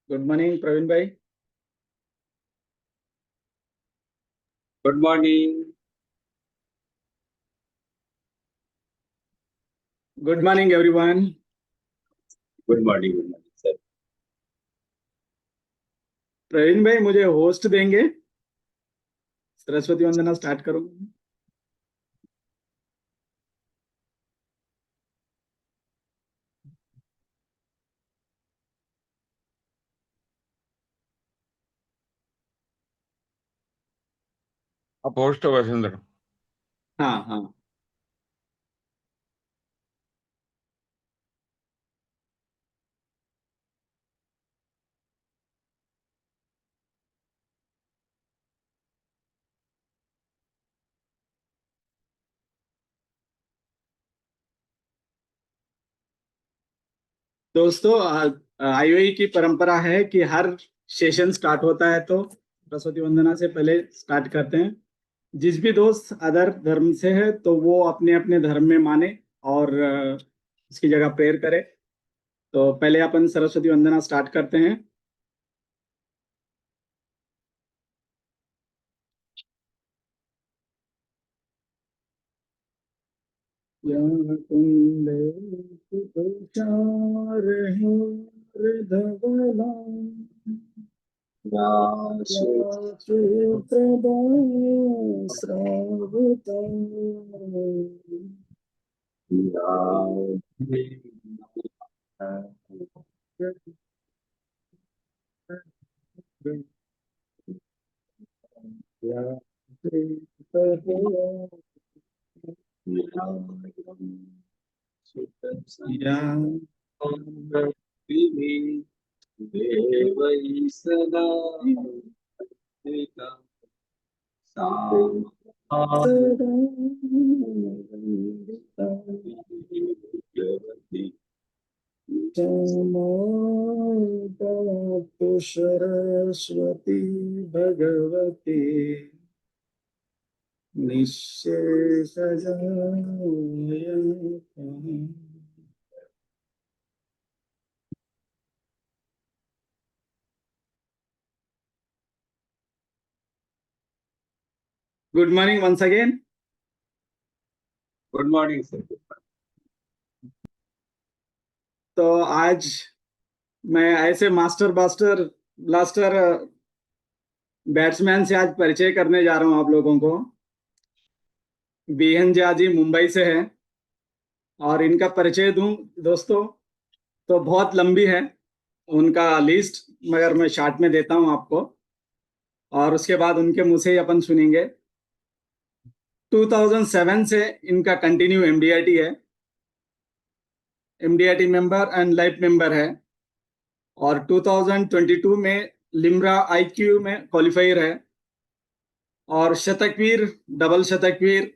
Good morning Praveen भाई। Good morning. Good morning everyone. Good morning sir. Praveen भाई मुझे host देंगे, सरस्वती वंदना स्टार्ट करूंगा। आप होस्ट हो वैसेंद्र। हाँ हाँ। दोस्तों, आईओई की परंपरा है कि हर सेशन स्टार्ट होता है तो सरस्वती वंदना से पहले स्टार्ट करते हैं। जिस भी दोस्त अदर धर्म से है तो वो अपने अपने धर्म में माने और उसकी जगह प्रेयर करे। तो पहले अपन सरस्वती वंदना स्टार्ट करते हैं। देवै सदा सरस्वती भगवती निःशेष good morning once again. Good morning sir. तो आज मैं ऐसे मास्टर ब्लास्टर ब्लास्टर बैट्समैन से आज परिचय करने जा रहा हूं आप लोगों को। बीएन झा जी मुंबई से है और इनका परिचय दूं दोस्तों तो बहुत लंबी है उनका लिस्ट, मगर मैं शॉर्ट में देता हूं आपको और उसके बाद उनके मुंह से ही अपन सुनेंगे। 2007 से इनका कंटिन्यू एमडीआईटी है, एमडीआईटी मेंबर एंड लाइफ मेंबर है और 2022 में लिम्रा आईक्यू में क्वालिफायर है और शतकवीर, डबल शतकवीर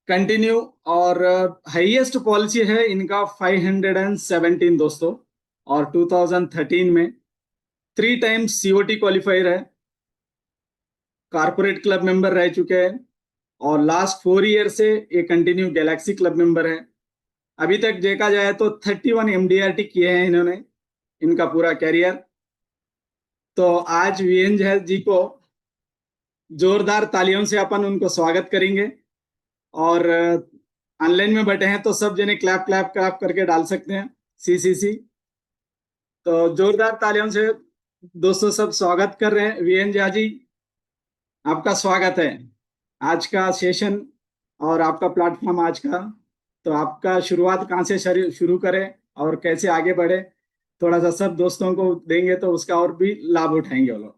कंटिन्यू और हाईएस्ट पॉलिसी है इनका 517 दोस्तों। और 2013 में 3 टाइम्स सीओटी क्वालिफायर है, कारपोरेट क्लब मेंबर रह चुके हैं और लास्ट 4 ईयर से ये कंटिन्यू गैलेक्सी क्लब मेंबर है। अभी तक देखा जाए तो 31 एमडीआरटी किए हैं इन्होंने, इनका पूरा कैरियर। तो आज वीएन झा जी को जोरदार तालियों से अपन उनको स्वागत करेंगे और ऑनलाइन में बैठे हैं तो सब जने क्लैप क्लैप क्लैप करके डाल सकते हैं सी। तो जोरदार तालियों से दोस्तों सब स्वागत कर रहे हैं। वीएन झा जी आपका स्वागत है आज का सेशन और आपका प्लेटफॉर्म आज का। तो आपका शुरुआत कहाँ से शुरू करें और कैसे आगे बढ़े, थोड़ा सा सब दोस्तों को देंगे तो उसका और भी लाभ उठाएंगे वो लोग।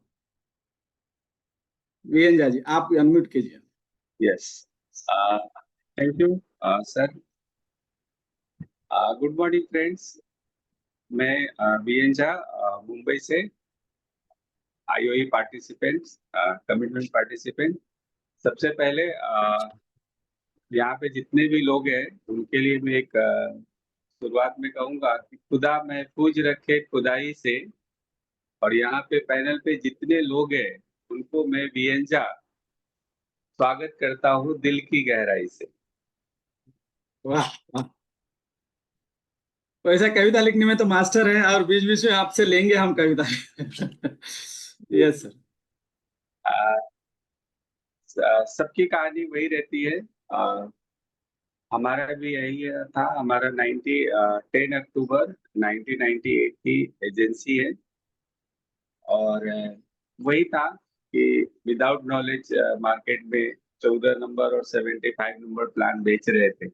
वीएन झा जी आप अनम्यूट कीजिए। Yes, thank you sir. Good morning friends. मैं बीएन झा मुंबई से आईओई पार्टिसिपेंट, कमिटमेंट पार्टिसिपेंट। सबसे पहले यहाँ पे जितने भी लोग हैं उनके लिए मैं एक शुरुआत में कहूँगा कि खुदा महफूज रखे खुदाई से। और यहाँ पे पैनल पे जितने लोग हैं उनको मैं बीएन झा स्वागत करता हूँ दिल की गहराई से। वाह वाह। वैसा कविता लिखने में तो मास्टर है, और बीच बीच में आपसे लेंगे हम कविता। Yes sir. सबकी कहानी वही रहती है। हमारा भी यही था। हमारा 10 अक्टूबर 1998 की एजेंसी है। और वही था कि विदाउट नॉलेज मार्केट में 14 नंबर और 75 नंबर प्लान बेच रहे थे।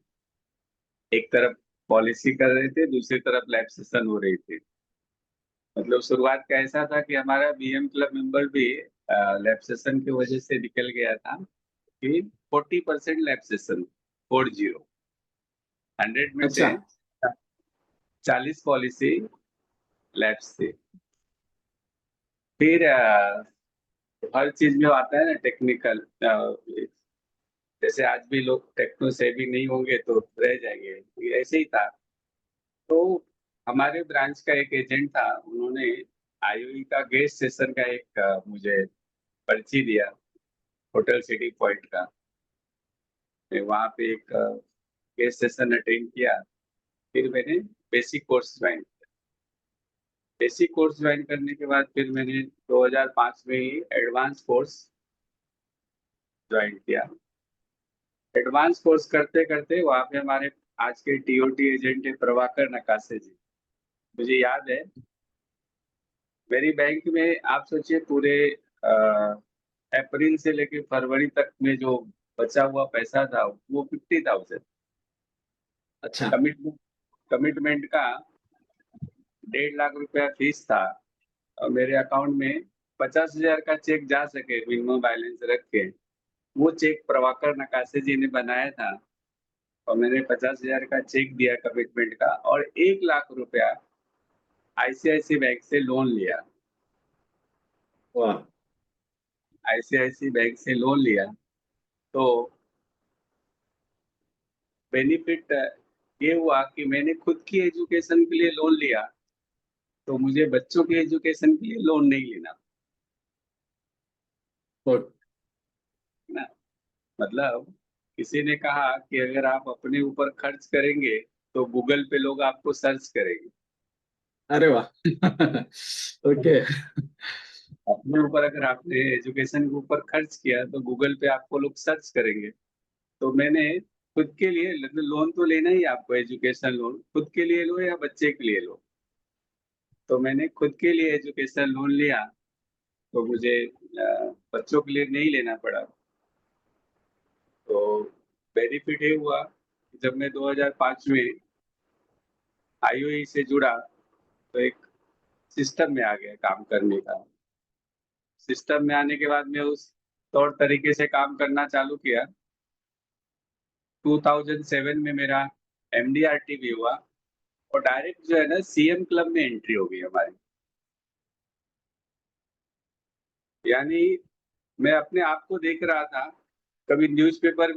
एक तरफ पॉलिसी कर रहे थे, दूसरी तरफ लैब सेशन हो रही थी। मतलब शुरुआत का ऐसा था कि हमारा बीएम क्लब मेंबर भी लैब सेशन की वजह से निकल गया था कि 40% लैब सेशन, 100 में अच्छा। से 40 पॉलिसी लैब से। फिर हर चीज में आता है ना टेक्निकल। जैसे आज भी लोग टेक्नो सेवी नहीं होंगे तो रह जाएंगे, ये ऐसे ही था। तो हमारे ब्रांच का एक एजेंट था, उन्होंने आईओई का गेस्ट सेशन का एक मुझे पर्ची दिया, होटल सिटी पॉइंट का। मैं वहाँ पे एक गेस्ट सेशन अटेंड किया। फिर मैंने बेसिक कोर्स ज्वाइन किया। बेसिक कोर्स ज्वाइन करने के बाद फिर मैंने 2005 में ही एडवांस कोर्स ज्वाइन किया। एडवांस कोर्स करते करते वहाँ पे हमारे आज के टीओटी एजेंट है प्रभाकर नकाशे जी। मुझे याद है, मेरी बैंक में आप सोचिए पूरे अप्रैल से लेकर फरवरी तक में जो बचा हुआ पैसा था वो 50,000। अच्छा। कमिटमेंट कमिटमेंट का 1.5 लाख रुपया फीस था। और मेरे अकाउंट में 50,000 का चेक जा सके मिनिमम बैलेंस रख के, वो चेक प्रभाकर नकाशे जी ने बनाया था। और मैंने 50,000 का चेक दिया कमिटमेंट का, और 1 लाख रुपया आईसीआईसी बैंक से लोन लिया। वाह। आईसीआईसी बैंक से लोन लिया। तो बेनिफिट ये हुआ कि मैंने खुद की एजुकेशन के लिए लोन लिया, तो मुझे बच्चों की एजुकेशन के लिए लोन नहीं लेना, गुड। है ना। मतलब किसी ने कहा कि अगर आप अपने ऊपर खर्च करेंगे तो गूगल पे लोग आपको सर्च करेंगे। अरे वाह। ओके। अपने ऊपर अगर आपने एजुकेशन के ऊपर खर्च किया तो गूगल पे आपको लोग सर्च करेंगे। तो मैंने खुद के लिए लोन तो लेना ही है आपको, एजुकेशन लोन खुद के लिए लो या बच्चे के लिए लो। तो मैंने खुद के लिए एजुकेशन लोन लिया, तो मुझे बच्चों के लिए नहीं लेना पड़ा। तो बेनिफिट ये हुआ कि जब मैं 2005 में आईओई से जुड़ा तो एक सिस्टम में आ गया काम करने का। सिस्टम में आने के बाद मैं उस तौर तरीके से काम करना चालू किया। 2007 में मेरा एमडीआरटी भी हुआ, और डायरेक्ट जो है ना सीएम क्लब में एंट्री हो गई हमारी। यानी मैं अपने आप को देख रहा था। कभी न्यूज़पेपर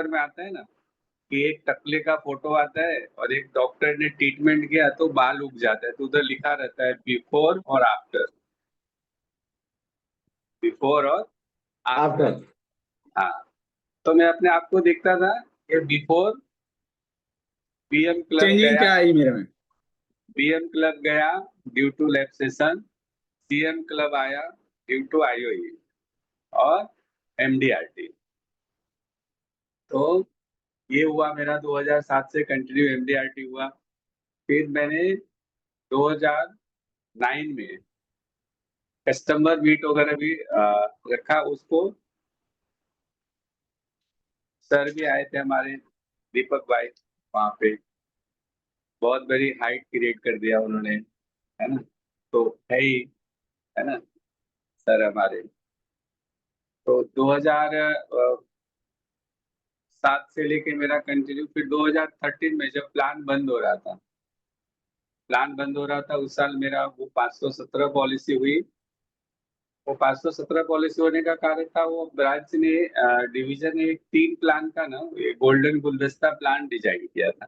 में आता है ना कि एक टकले का फोटो आता है और एक डॉक्टर ने ट्रीटमेंट किया तो बाल उग जाता है, तो उधर लिखा रहता है बिफोर और आफ्टर, बिफोर और आफ्टर। आफ्टर। हाँ, तो मैं अपने आप को देखता था कि बिफोर बीएम क्लब चेंजिंग गया, क्या आई मेरे में? बीएम क्लब गया due to lab session, CM club आया ड्यू टू आईओई और एमडीआरटी। तो ये हुआ मेरा 2007 से कंटिन्यू एमडीआरटी हुआ। फिर मैंने 2009 में कस्टमर मीट वगैरह भी रखा उसको। सर भी आए थे हमारे, दीपक भाई, वहाँ पे बहुत बड़ी हाइट क्रिएट कर दिया उन्होंने, है ना। तो है ही, है ना, सर हमारे। तो 2007 से लेके मेरा कंटिन्यू। फिर 2013 में जब प्लान बंद हो रहा था, उस साल मेरा वो 517 पॉलिसी हुई। वो 517 पॉलिसी होने का कारण था वो ब्रांच ने, डिवीजन ने एक 3 प्लान का ना ये गोल्डन गुलदस्ता प्लान डिजाइन किया था,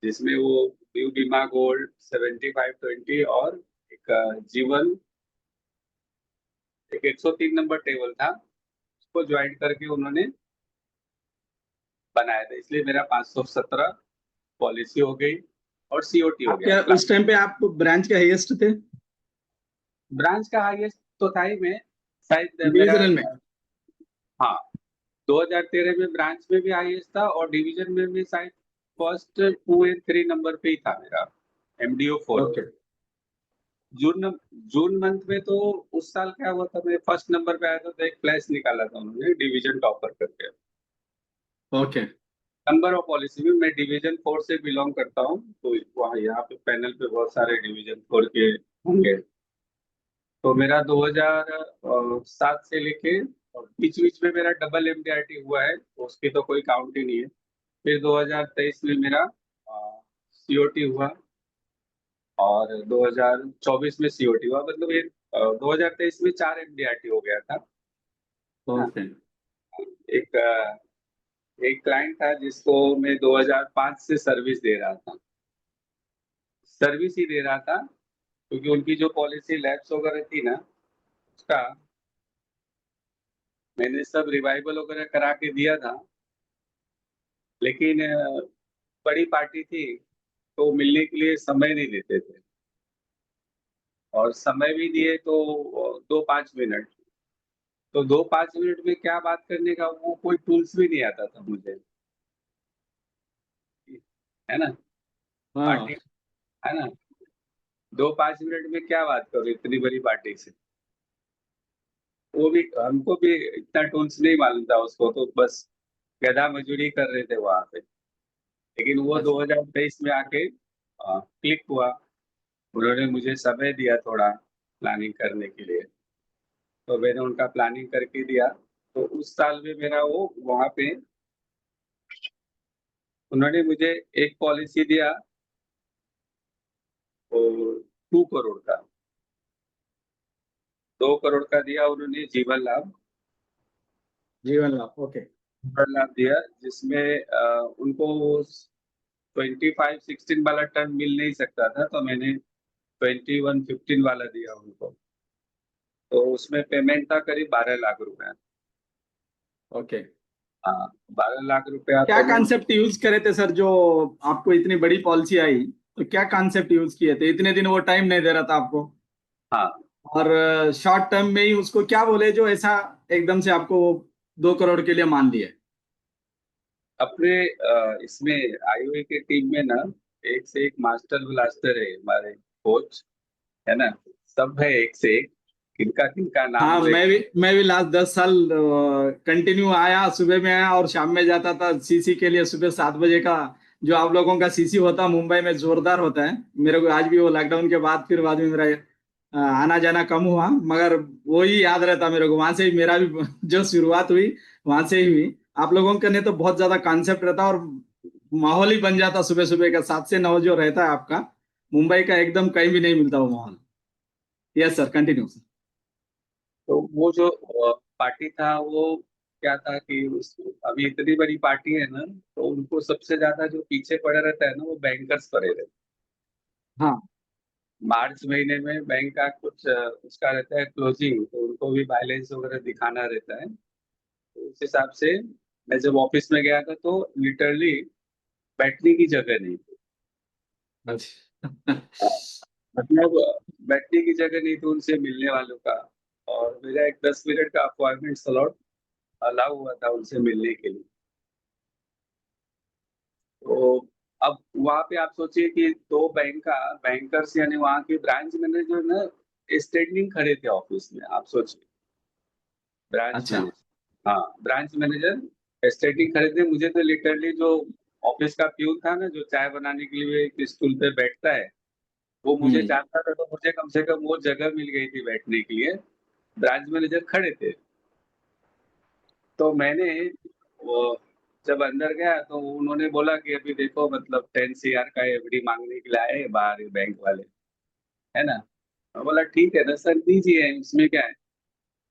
जिसमें वो न्यू बीमा गोल्ड 7520 और एक जीवन, एक 103 नंबर टेबल था, उसको ज्वाइन करके उन्होंने बनाया था। इसलिए मेरा 517 पॉलिसी हो गई और सीओटी हो आप गया। क्या उस टाइम पे आप ब्रांच के हाईएस्ट थे ब्रांच का हाईएस्ट तो था ही मैं, शायद मेरा, डिविजनल में? हाँ, 2013 में ब्रांच में भी हाईएस्ट था और डिवीजन में भी शायद फर्स्ट 2 एंड 3 नंबर पे ही था मेरा, एमडीओ 4 पे। ओके। जून जून मंथ में तो उस साल क्या हुआ था, मैं फर्स्ट नंबर पे आया था, तो एक फ्लैश निकाला था उन्होंने डिवीजन टॉपर करके। ओके। नंबर ऑफ पॉलिसी में मैं डिवीजन 4 से बिलोंग करता हूँ, तो वहाँ यहाँ पे पैनल पे बहुत सारे डिवीजन 4 के होंगे। तो मेरा 2007 से लेके बीच बीच में मेरा डबल एमडीआरटी हुआ है, तो उसकी तो कोई काउंट ही नहीं है। फिर 2023 में मेरा सीओटी हुआ और 2024 में सीओटी हुआ, मतलब ये 2023 में 4 एमडीआरटी हो गया था। हाँ, ओके। एक एक क्लाइंट था जिसको मैं 2005 से सर्विस दे रहा था, सर्विस ही दे रहा था, क्योंकि उनकी जो पॉलिसी लैप्स वगैरह थी ना, उसका मैंने सब रिवाइवल वगैरह करा के दिया था। लेकिन बड़ी पार्टी थी, तो मिलने के लिए समय नहीं देते थे, और समय भी दिए तो 2-5 मिनट, तो 2-5 मिनट में क्या बात करने का, वो कोई टूल्स भी नहीं आता था मुझे, है ना, हाँ। पार्टी, है ना, 2-5 मिनट में क्या बात करूँ इतनी बड़ी पार्टी से। वो भी, हमको भी इतना टूल्स नहीं मालूम था, उसको तो बस गधा मजदूरी कर रहे थे वहां पे। लेकिन वो अच्छा। 2023 में आके क्लिक हुआ, उन्होंने मुझे समय दिया थोड़ा प्लानिंग करने के लिए, तो मैंने उनका प्लानिंग करके दिया। तो उस साल में मेरा वो वहां पे उन्होंने मुझे एक पॉलिसी दिया, वो 2 करोड़ का, 2 करोड़ का दिया उन्होंने जीवन लाभ, जीवन लाभ। ओके। जीवन लाभ दिया, जिसमें उनको 25-16 वाला टर्म मिल नहीं सकता था, तो मैंने 21-15 वाला दिया उनको। तो उसमें पेमेंट था करीब 12 लाख रुपए। ओके। हाँ, 12 लाख रुपया क्या पेमेंट। कॉन्सेप्ट यूज करे थे सर, जो आपको इतनी बड़ी पॉलिसी आई? तो क्या कॉन्सेप्ट यूज किए थे? इतने दिन वो टाइम नहीं दे रहा था आपको, हाँ, और शॉर्ट टर्म में ही उसको क्या बोले जो ऐसा एकदम से आपको 2 करोड़ के लिए मान लिए? अपने इसमें आईओए के टीम में ना एक से एक मास्टर ब्लास्टर है हमारे कोच, है ना, सब है एक से एक, किनका किनका नाम हाँ, ले। मैं भी लास्ट 10 साल कंटिन्यू आया, सुबह में आया और शाम में जाता था सीसी के लिए। सुबह 7 बजे का जो आप लोगों का सीसी होता है मुंबई में, जोरदार होता है। मेरे को आज भी वो लॉकडाउन के बाद, फिर बाद में मेरा आना जाना कम हुआ, मगर वो ही याद रहता मेरे को। वहां से ही मेरा भी जो शुरुआत हुई, वहां से ही हुई। आप लोगों के ने तो बहुत ज्यादा कॉन्सेप्ट रहता, और माहौल ही बन जाता सुबह सुबह का 7 से 9 जो रहता है आपका, मुंबई का एकदम कहीं भी नहीं मिलता वो माहौल। Yes sir, continue sir. तो वो जो पार्टी था वो क्या था कि अभी इतनी बड़ी पार्टी है ना, तो उनको सबसे ज्यादा जो पीछे पड़ा रहता है ना, वो बैंकर्स पड़े रहते हैं। हाँ। मार्च महीने में बैंक का कुछ उसका रहता है क्लोजिंग, तो उनको भी बैलेंस वगैरह दिखाना रहता है। तो उस हिसाब से मैं जब ऑफिस में गया था, तो लिटरली बैठने की जगह नहीं थी। अच्छा। मतलब बैठने की जगह नहीं थी उनसे मिलने वालों का। और मेरा एक 10 मिनट का अपॉइंटमेंट स्लॉट अलाउ हुआ था उनसे मिलने के लिए। तो अब वहां पे आप सोचिए कि दो बैंकर्स यानी वहां के ब्रांच मैनेजर ना स्टैंडिंग खड़े थे ऑफिस में, आप सोचिए, ब्रांच अच्छा। मैनेजर, हाँ, ब्रांच मैनेजर स्टैंडिंग खड़े थे। मुझे तो लिटरली जो ऑफिस का प्यून था ना, जो चाय बनाने के लिए एक स्टूल पे बैठता है, वो मुझे हम्म। जानता था, तो मुझे कम से कम वो जगह मिल गई थी बैठने के लिए। ब्रांच मैनेजर खड़े थे, तो मैंने वो जब अंदर गया तो उन्होंने बोला कि अभी देखो, मतलब 10 CR का एफडी मांगने के लिए आए हैं बाहर ये बैंक वाले, है ना। मैं बोला ठीक है ना सर, दीजिए, इसमें क्या है,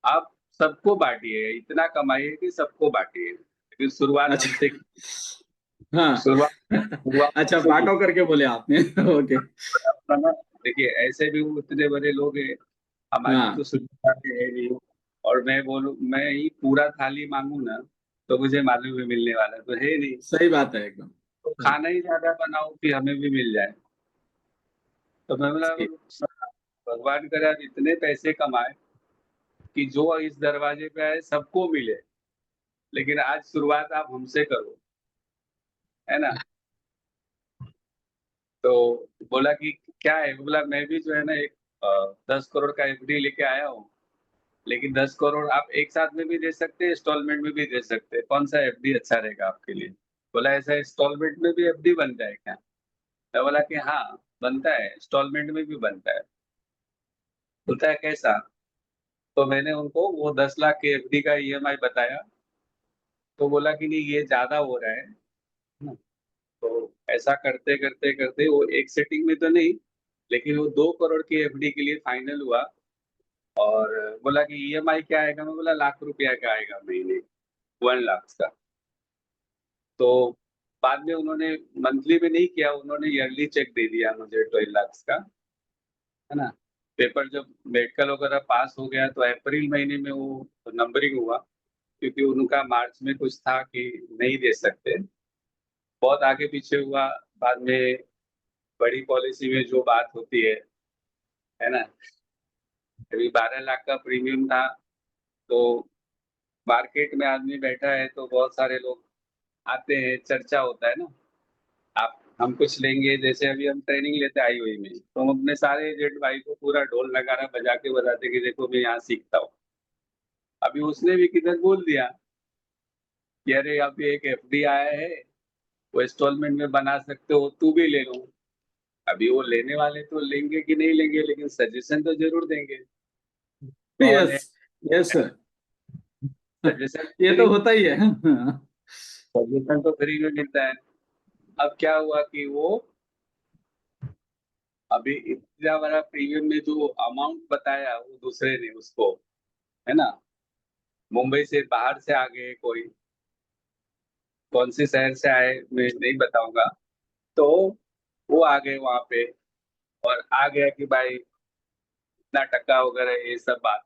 आप सबको बांटिए, इतना कमाइए कि सबको बांटिए, लेकिन शुरुआत हमसे, अच्छा। हाँ। शुरुआत शुरुआत अच्छा, हमसे की। बांटो करके बोले आपने। ओके। है ना, देखिए ऐसे भी वो इतने बड़े लोग हैं, हमारी तो हाँ, सुविधा है नहीं, और मैं बोलूं मैं ही पूरा थाली मांगू ना, तो मुझे मालूम है मिलने वाला तो है नहीं। सही बात है एकदम। तो खाना ही ज्यादा बनाओ कि हमें भी मिल जाए। तो मैं बोला सही। भगवान करे आप इतने पैसे कमाए कि जो इस दरवाजे पे आए सबको मिले, लेकिन आज शुरुआत आप हमसे करो, है ना। तो बोला कि क्या है, बोला मैं भी जो है ना एक 10 करोड़ का एफडी लेके आया हूँ, लेकिन 10 करोड़ आप एक साथ में भी दे सकते हैं, इंस्टॉलमेंट में भी दे सकते हैं, कौन सा एफडी अच्छा रहेगा आपके लिए। बोला ऐसा इंस्टॉलमेंट में भी एफडी बनता है क्या। मैं बोला कि हाँ बनता है, इंस्टॉलमेंट में भी बनता है। बोलता है कैसा। तो मैंने उनको वो 10 लाख के एफडी का ईएमआई बताया। तो बोला कि नहीं ये ज्यादा हो रहा है ना। तो ऐसा करते करते करते वो एक सेटिंग में तो नहीं, लेकिन वो 2 करोड़ की एफडी के लिए फाइनल हुआ। और बोला कि ईएमआई क्या आएगा, मैं बोला लाख रुपया का आएगा महीने, 1 लाख का। तो बाद में उन्होंने मंथली में नहीं किया, उन्होंने ईयरली चेक दे दिया मुझे 12 लाख का, है ना। पेपर जब मेडिकल वगैरह पास हो गया तो अप्रैल महीने में वो नंबरिंग हुआ, क्योंकि उनका मार्च में कुछ था कि नहीं दे सकते, बहुत आगे पीछे हुआ। बाद में बड़ी पॉलिसी में जो बात होती है ना। अभी 12 लाख का प्रीमियम था, तो मार्केट में आदमी बैठा है तो बहुत सारे लोग आते हैं, चर्चा होता है ना। आप हम कुछ लेंगे, जैसे अभी हम ट्रेनिंग लेते हैं आईओई में, तो हम अपने सारे एजेंट भाई को पूरा ढोल नगारा बजा के बताते कि देखो मैं यहाँ सीखता हूँ। अभी उसने भी किधर बोल दिया कि अरे अभी एक एफडी आया है, वो इंस्टॉलमेंट में बना सकते हो, तू भी ले लो। अभी वो लेने वाले तो लेंगे कि नहीं लेंगे, लेकिन सजेशन तो जरूर देंगे। कौन यस। है, यस सर। सजेशन ये फ्री, तो होता ही है। हाँ। सजेशन तो फ्री में मिलता है। अब क्या हुआ कि वो अभी इतना बड़ा प्रीमियम में जो अमाउंट बताया वो दूसरे ने उसको, है ना, मुंबई से बाहर से आ गए कोई, कौन से शहर से आए मैं नहीं बताऊंगा। तो वो आ गए वहां पे, और आ गया कि भाई इतना टका वगैरह ये सब बात।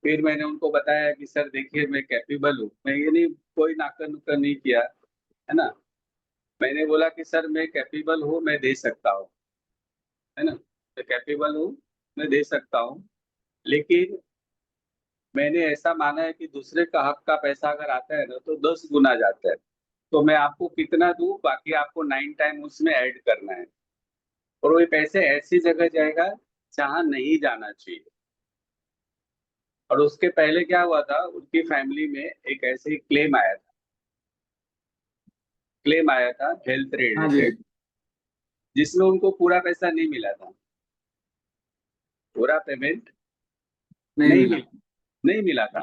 फिर मैंने उनको बताया कि सर देखिए मैं कैपेबल हूँ, मैं ये नहीं कोई नाकर नुकर नहीं किया, है ना। मैंने बोला कि सर मैं कैपेबल हूँ, मैं दे सकता हूँ, है ना, मैं कैपेबल हूँ, मैं दे सकता हूँ, लेकिन मैंने ऐसा माना है कि दूसरे का हक का पैसा अगर आता है ना तो 10 गुना जाता है। तो मैं आपको कितना दूं, बाकी आपको 9 टाइम उसमें ऐड करना है, और वो पैसे ऐसी जगह जाएगा जहां नहीं जाना चाहिए। और उसके पहले क्या हुआ था, उनकी फैमिली में एक ऐसे ही क्लेम आया था हेल्थ हाँ जी। रिलेटेड, जिसमें उनको पूरा पैसा नहीं मिला था, पूरा पेमेंट नहीं नहीं मिला। मिला, नहीं मिला था।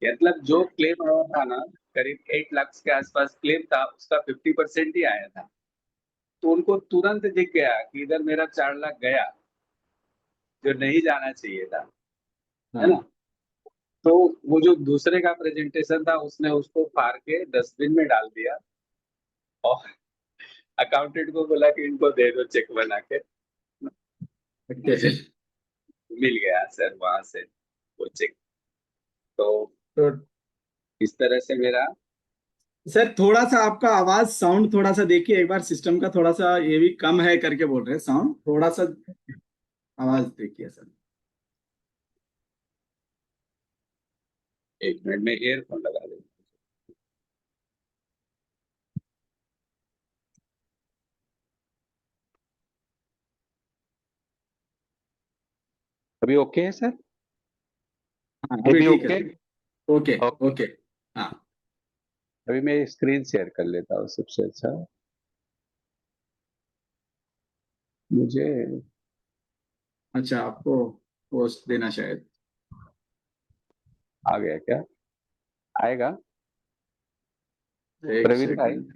मतलब जो क्लेम आया था ना, करीब 8 लाख के आसपास क्लेम था, उसका 50% ही आया था। तो उनको तुरंत दिख गया कि इधर मेरा 4 लाख गया, जो नहीं जाना चाहिए था, है ना। हाँ। तो वो जो दूसरे का प्रेजेंटेशन था उसने उसको फाड़ के डस्टबिन में डाल दिया, और अकाउंटेंट को बोला कि इनको दे दो चेक बना के। ओके। मुझे मिल गया सर वहां से वो चेक। तो तो इस तरह से मेरा, सर थोड़ा सा आपका आवाज साउंड थोड़ा सा देखिए एक बार, सिस्टम का थोड़ा सा ये भी कम है करके बोल रहे हैं, साउंड थोड़ा सा आवाज देखिए सर। 1 मिनट में ईयरफोन लगा दे। अभी ओके है सर। हाँ अभी अभी ठीक है okay. Sir. Okay. Okay, okay. हाँ। अभी मैं स्क्रीन शेयर कर लेता हूँ सबसे अच्छा। मुझे अच्छा आपको पोस्ट देना शायद। आ गया क्या, आएगा एक प्रवीण भाई। सेकंड।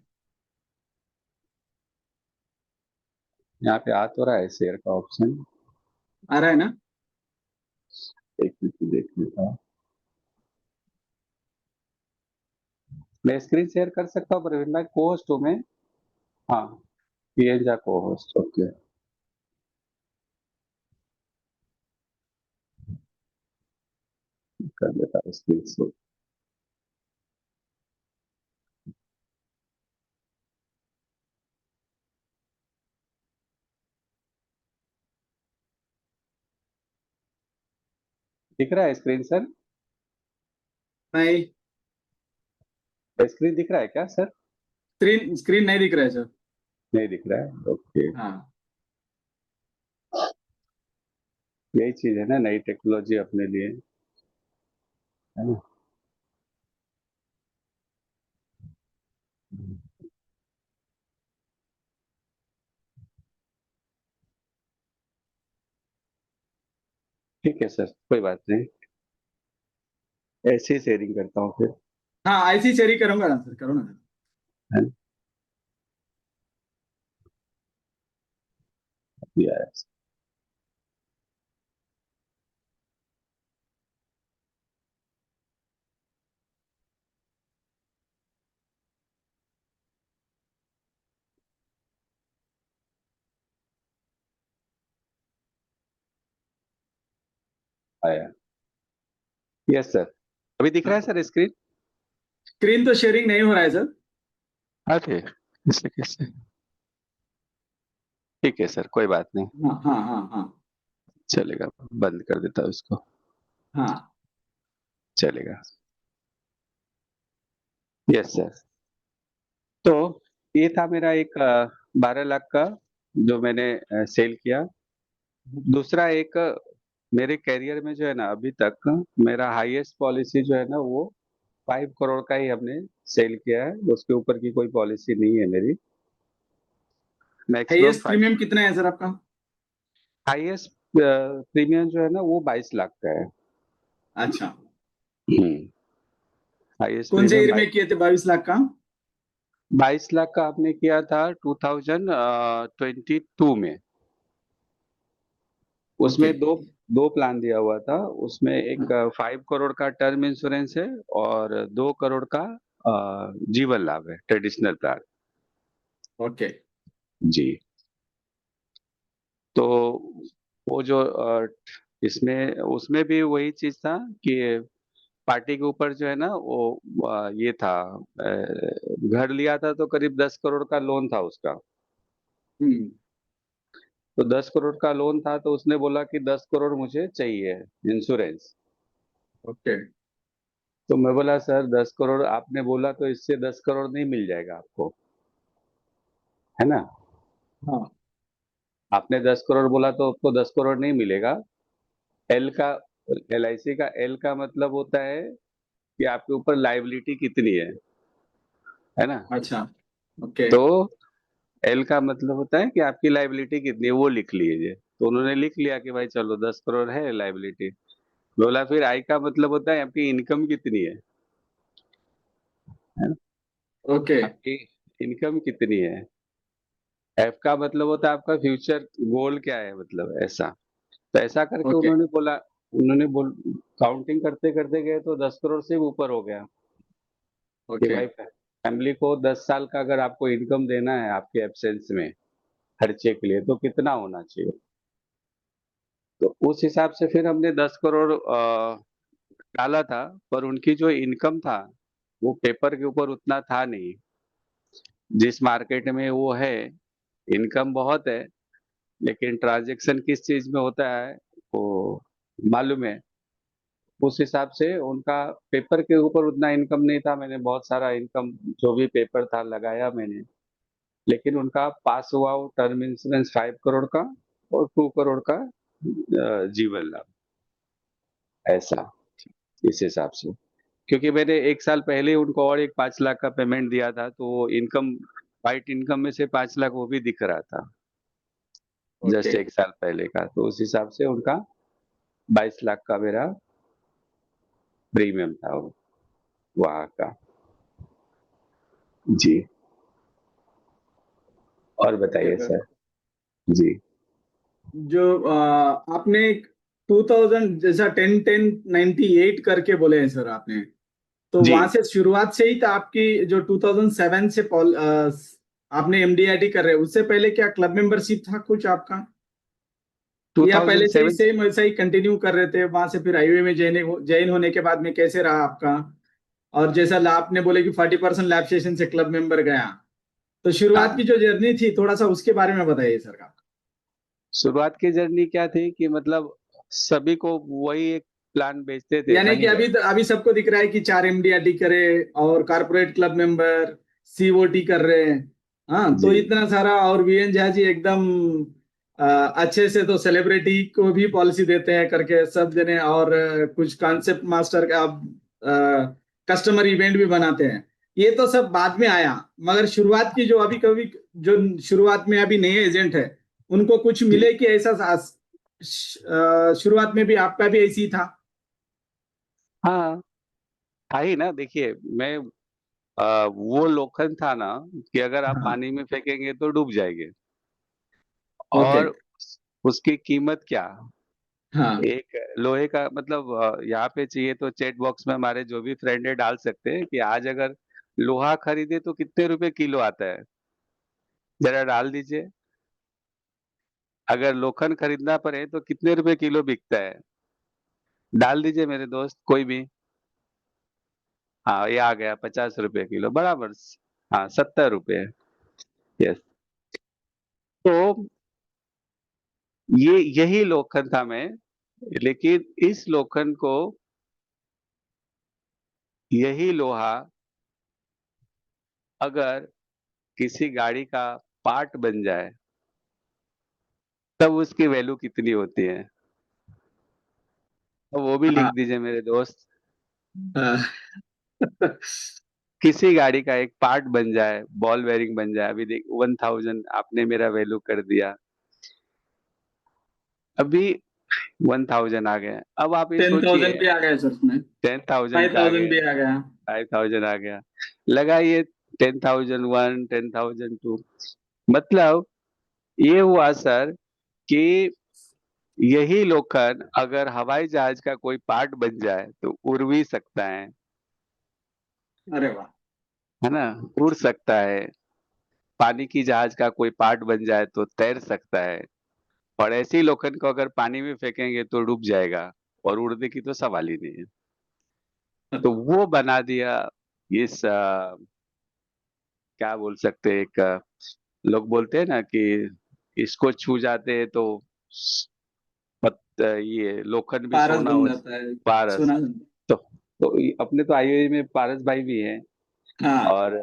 यहाँ पे आ तो रहा है शेयर का ऑप्शन। आ रहा है ना। एक मिनट देख लेता हूँ। मैं स्क्रीन शेयर कर सकता हूँ प्रवीण भाई, को होस्ट हूँ मैं। हाँ, पीएनजा को होस्ट, ओके। कर देता हूँ स्क्रीन शेयर। दिख रहा है स्क्रीन सर? नहीं, स्क्रीन दिख रहा है क्या सर? स्क्रीन स्क्रीन नहीं दिख रहा है सर। नहीं दिख रहा है, ओके। हाँ, यही चीज है ना, नई टेक्नोलॉजी अपने लिए, है ना। ठीक है सर, कोई बात नहीं, ऐसे ही शेयरिंग करता हूँ फिर, हाँ, ऐसी शेयर ही करूंगा ना सर, करो ना। है ना। Yes. आया, यस सर, अभी दिख रहा है हाँ, सर स्क्रीन? स्क्रीन तो शेयरिंग नहीं हो रहा है सर। अरे इसे कैसे, ठीक है सर, कोई बात नहीं, हाँ हाँ हाँ हाँ चलेगा, बंद कर देता हूँ इसको, हाँ। चलेगा। यस सर, तो ये था मेरा एक 12 लाख का जो मैंने सेल किया। दूसरा एक मेरे करियर में जो है ना, अभी तक मेरा हाईएस्ट पॉलिसी जो है ना, वो 5 करोड़ का ही हमने सेल किया है, उसके ऊपर की कोई पॉलिसी नहीं है मेरी, मैक्सिमम हाईएस्ट 5। प्रीमियम कितना है सर आपका? हाईएस्ट प्रीमियम जो है ना, वो 22 लाख का है। अच्छा, हाईएस्ट कौन से प्रीमियम ईयर में किए थे 22 लाख का? 22 लाख का आपने किया था 2022 में। ओके। उसमें दो दो प्लान दिया हुआ था, उसमें एक 5 करोड़ का टर्म इंश्योरेंस है, और 2 करोड़ का जीवन लाभ है, ट्रेडिशनल प्लान। ओके। जी, तो वो जो इसमें उसमें भी वही चीज था कि पार्टी के ऊपर जो है ना, वो ये था, घर लिया था तो करीब 10 करोड़ का लोन था उसका। हम्म। तो 10 करोड़ का लोन था, तो उसने बोला कि 10 करोड़ मुझे चाहिए इंश्योरेंस। ओके। तो मैं बोला सर 10 करोड़ आपने बोला, तो इससे 10 करोड़ नहीं मिल जाएगा आपको, है ना। हाँ। आपने 10 करोड़ बोला तो आपको 10 करोड़ नहीं मिलेगा। एल का, LIC का एल का मतलब होता है कि आपके ऊपर लाइबिलिटी कितनी है ना। अच्छा। ओके। तो एल का मतलब होता है कि आपकी लाइबिलिटी कितनी है, वो लिख लीजिए। तो उन्होंने लिख लिया कि भाई चलो 10 करोड़ है लाइबिलिटी। बोला फिर आई का मतलब होता है आपकी इनकम कितनी है ना? ओके। आपकी इनकम कितनी है। एफ का मतलब होता है आपका फ्यूचर गोल क्या है, मतलब ऐसा। तो ऐसा करके ओके। उन्होंने बोला, उन्होंने बोल काउंटिंग करते करते गए तो 10 करोड़ से ऊपर हो गया कि ओके। भाई फैमिली को 10 साल का अगर आपको इनकम देना है आपके एब्सेंस में खर्चे के लिए, तो कितना होना चाहिए। तो उस हिसाब से फिर हमने 10 करोड़ डाला था। पर उनकी जो इनकम था वो पेपर के ऊपर उतना था नहीं। जिस मार्केट में वो है, इनकम बहुत है, लेकिन ट्रांजैक्शन किस चीज में होता है वो मालूम है। उस हिसाब से उनका पेपर के ऊपर उतना इनकम नहीं था। मैंने बहुत सारा इनकम जो भी पेपर था लगाया मैंने, लेकिन उनका पास हुआ वो टर्म इंश्योरेंस 5 करोड़ का और 2 करोड़ का जीवन लाभ, ऐसा, इस हिसाब से। क्योंकि मैंने 1 साल पहले उनको और एक 5 लाख का पेमेंट दिया था, तो वो इनकम, वाइट इनकम में से 5 लाख वो भी दिख रहा था ओके। जस्ट 1 साल पहले का। तो उस हिसाब से उनका 22 लाख का मेरा प्रीमियम था वो, वहाँ का। जी, और ओके बताइए सर। सर। जी जो आपने 2000 जैसा 10-10-98 करके बोले हैं सर आपने, तो जी, वहां से शुरुआत से ही था आपकी जो 2007 से आपने एमडीआईटी कर रहे हैं, उससे पहले क्या क्लब मेंबरशिप था कुछ आपका, या पहले से ही 2007। सेम वैसा ही कंटिन्यू कर रहे थे वहां से, फिर आईओए में ज्वाइन होने के बाद में कैसे रहा आपका? और जैसा आपने बोले कि 40% लैब सेशन से क्लब मेंबर गया, तो शुरुआत हाँ, की जो जर्नी थी थोड़ा सा उसके बारे में बताइए सर आप। शुरुआत की जर्नी क्या थी कि मतलब सभी को वही एक प्लान बेचते थे, यानी कि नहीं गए। अभी सबको दिख रहा है कि 4 MDRT करे और कारपोरेट क्लब मेंबर COT कर रहे हैं। हाँ, तो जी इतना सारा, और VN झा जी एकदम अच्छे से तो सेलिब्रिटी को भी पॉलिसी देते हैं करके सब जने, और कुछ कॉन्सेप्ट मास्टर का कस्टमर इवेंट भी बनाते हैं। ये तो सब बाद में आया, मगर शुरुआत की जो अभी कभी जो शुरुआत में अभी नए एजेंट है उनको कुछ जी। मिले कि ऐसा शुरुआत में भी आपका भी ऐसी ही था। हाँ, था ही ना। देखिए, मैं वो लोखंड था ना कि अगर आप हाँ। पानी में फेंकेंगे तो डूब जाएंगे। ओके। और उसकी कीमत क्या, हाँ। एक लोहे का, मतलब यहाँ पे चाहिए तो चैट बॉक्स में हमारे जो भी फ्रेंड है डाल सकते हैं कि आज अगर लोहा खरीदे तो कितने रुपए किलो आता है, जरा डाल दीजिए। अगर लोखंड खरीदना पड़े तो कितने रुपए किलो बिकता है, डाल दीजिए मेरे दोस्त कोई भी। हाँ, ये आ गया 50 रुपए किलो बराबर। हाँ, 70 रुपए। यस। तो यही लोखंड था मैं, लेकिन इस लोखंड को, यही लोहा अगर किसी गाड़ी का पार्ट बन जाए तब उसकी वैल्यू कितनी होती है, तो वो भी हाँ। लिख दीजिए मेरे दोस्त। हाँ। किसी गाड़ी का एक पार्ट बन जाए, बॉल बेरिंग बन जाए, अभी देख 1000 आपने मेरा वैल्यू कर दिया, अभी 1000 आ गए। अब आप ये 10,000 सोचिए, भी आ गया सर उसमें। 10,000 फाइव आ थाउजेंड गए, भी आ गया। 5000 आ गया, लगाइए 10,001, 10,002। मतलब ये हुआ सर कि यही लोखंड अगर हवाई जहाज का कोई पार्ट बन जाए तो उड़ भी सकता अरे वाह। है ना, उड़ सकता है। पानी की जहाज का कोई पार्ट बन जाए तो तैर सकता है। और ऐसे ही लोखंड को अगर पानी में फेंकेंगे तो डूब जाएगा, और उड़ने की तो सवाल ही नहीं है। तो वो बना दिया इस क्या बोल सकते हैं, एक लोग बोलते हैं ना कि इसको छू जाते हैं तो ये लोखंड भी पारस सोना बन हो। जाता है। पारस। सुना। तो अपने तो आईओए में पारस भाई भी हैं। हाँ, और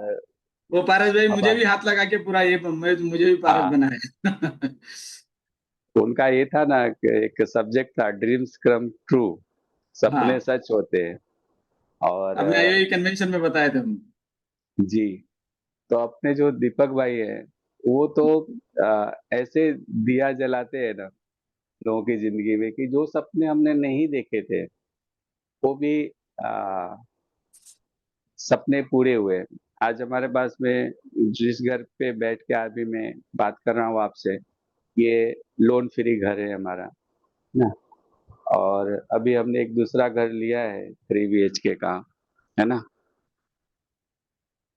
वो पारस भाई अब मुझे भी हाथ लगा के पूरा ये मुझे भी पारस हाँ, बनाया। तो उनका ये था ना कि एक सब्जेक्ट था, ड्रीम्स कम ट्रू, सपने हाँ, सच होते हैं। और अपने आईओई कन्वेंशन में बताए थे हम। जी, तो अपने जो दीपक भाई है वो तो ऐसे दिया जलाते हैं ना लोगों की जिंदगी में कि जो सपने हमने नहीं देखे थे वो भी आ, सपने पूरे हुए। आज हमारे पास में जिस घर पे बैठ के अभी मैं बात कर रहा हूँ आपसे, ये लोन फ्री घर है हमारा ना। और अभी हमने एक दूसरा घर लिया है 3 BHK का, है ना।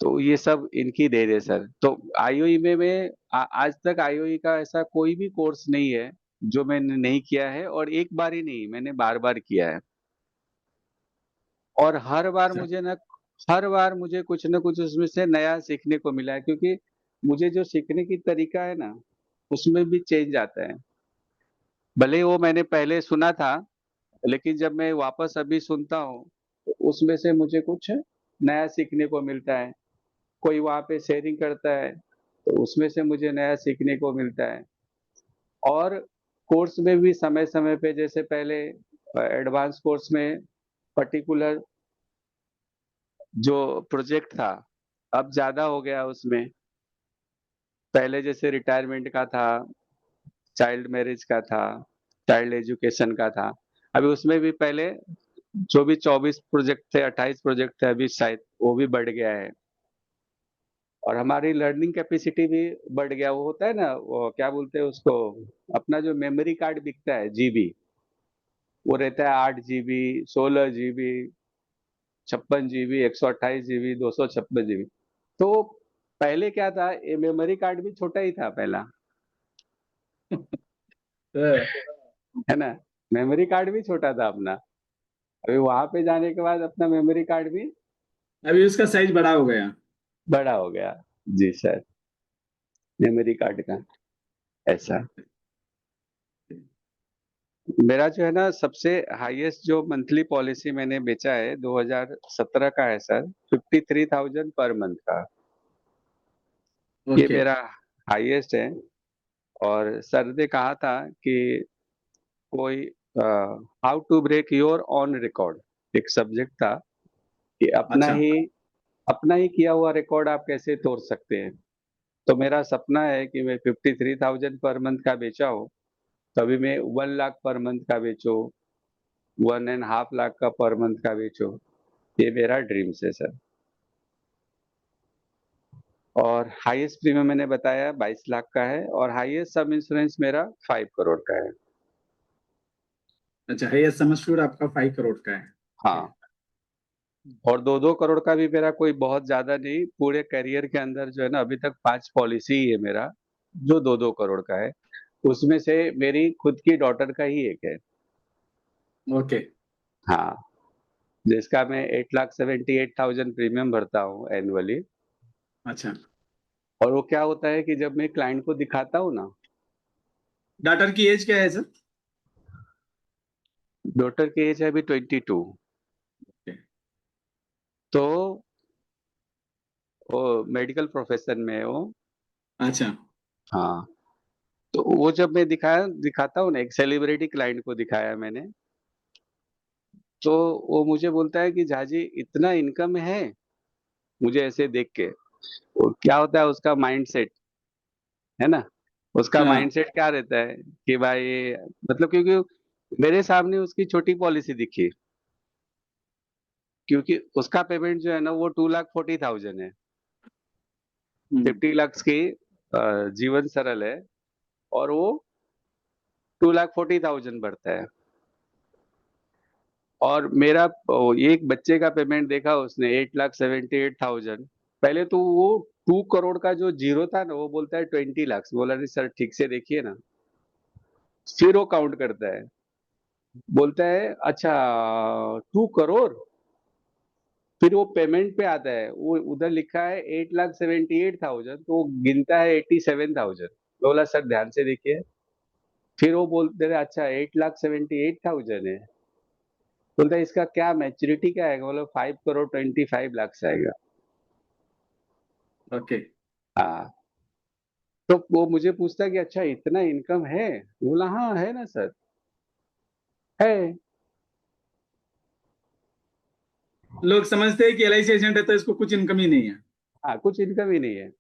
तो ये सब इनकी देन है सर। तो आईओई में मैं आज तक आईओई का ऐसा कोई भी कोर्स नहीं है जो मैंने नहीं किया है, और एक बार ही नहीं, मैंने बार बार किया है। और हर बार मुझे कुछ ना कुछ उसमें से नया सीखने को मिला है, क्योंकि मुझे जो सीखने की तरीका है ना उसमें भी चेंज आता है। भले ही वो मैंने पहले सुना था, लेकिन जब मैं वापस अभी सुनता हूँ तो उसमें से मुझे कुछ नया सीखने को मिलता है। कोई वहाँ पे शेयरिंग करता है तो उसमें से मुझे नया सीखने को मिलता है। और कोर्स में भी समय समय पे, जैसे पहले एडवांस कोर्स में पर्टिकुलर जो प्रोजेक्ट था अब ज्यादा हो गया उसमें। पहले जैसे रिटायरमेंट का था, चाइल्ड मैरिज का था, चाइल्ड एजुकेशन का था। अभी उसमें भी पहले जो भी 24 प्रोजेक्ट थे, 28 प्रोजेक्ट थे, अभी शायद वो भी बढ़ गया है। और हमारी लर्निंग कैपेसिटी भी बढ़ गया। वो होता है ना, वो क्या बोलते हैं उसको, अपना जो मेमोरी कार्ड बिकता है जीबी, वो रहता है 8 GB, 16 GB, 56 GB, 128 GB, 256 GB। तो पहले क्या था, ये मेमोरी कार्ड भी छोटा ही था पहला, तो है ना। मेमोरी कार्ड भी छोटा था अपना। अभी वहां पे जाने के बाद अपना मेमोरी कार्ड भी अभी उसका साइज बड़ा हो गया। बड़ा हो गया। जी सर, मेमोरी कार्ड का ऐसा। मेरा जो है ना सबसे हाईएस्ट जो मंथली पॉलिसी मैंने बेचा है 2017 का है सर, 53,000 पर मंथ का। ये ओके। मेरा हाईएस्ट है। और सर ने कहा था कि कोई how to break your own record, एक सब्जेक्ट था कि अच्छा। अपना ही किया हुआ रिकॉर्ड आप कैसे तोड़ सकते हैं। तो मेरा सपना है कि मैं 53,000 पर मंथ का बेचा हूँ, तभी मैं 1 लाख पर मंथ का बेचो, 1.5 लाख का पर मंथ का बेचो। ये मेरा ड्रीम्स है सर। और हाईएस्ट प्रीमियम मैंने बताया 22 लाख का है, और हाईएस्ट सब इंश्योरेंस मेरा 5 करोड़ का है। अच्छा, हाईएस्ट सम एश्योर्ड आपका 5 करोड़ का है। ओके। हाँ। और 2-2 करोड़ का भी मेरा कोई बहुत ज्यादा नहीं, पूरे करियर के अंदर जो है ना अभी तक 5 पॉलिसी ही है मेरा जो 2-2 करोड़ का है। उसमें से मेरी खुद की डॉटर का ही एक है। ओके। हाँ, जिसका मैं 8,78,000 प्रीमियम भरता हूँ एनुअली। अच्छा। और वो क्या होता है कि जब मैं क्लाइंट को दिखाता हूँ ना, डॉटर की एज क्या है सर? डॉटर की एज है अभी 22। ओके। तो वो मेडिकल प्रोफेशन में है वो। अच्छा। हाँ। तो वो जब मैं दिखाता हूँ ना, एक सेलिब्रिटी क्लाइंट को दिखाया मैंने, तो वो मुझे बोलता है कि झाजी इतना इनकम है। मुझे ऐसे देख के वो क्या होता है उसका माइंडसेट, है ना, उसका हाँ। माइंडसेट क्या रहता है कि भाई, मतलब क्योंकि मेरे सामने उसकी छोटी पॉलिसी दिखी, क्योंकि उसका पेमेंट जो है ना वो 2,40,000 है। हम्म। 50 लाख की जीवन सरल है, और वो 2,40,000 भरता है। और मेरा एक बच्चे का पेमेंट देखा उसने 8,78,000। पहले तो वो 2 करोड़ का जो जीरो था ना, वो बोलता है 20 लाख। बोला नहीं सर, ठीक से देखिए ना। फिर वो काउंट करता है, बोलता है अच्छा 2 करोड़। फिर वो पेमेंट पे आता है, वो उधर लिखा है 8,78,000, तो वो गिनता है 87,000। बोला सर ध्यान से देखिए। फिर वो बोलते रहे अच्छा 8,78,000 है। बोलता है इसका क्या मैच्योरिटी क्या आएगा? बोला 5,25,00,000 आएगा। ओके। हाँ। तो वो मुझे पूछता है कि अच्छा इतना इनकम है? बोला हाँ है ना सर, है। लोग समझते हैं कि एलआईसी एजेंट है तो इसको कुछ इनकम ही नहीं है। हाँ, कुछ इनकम ही नहीं है।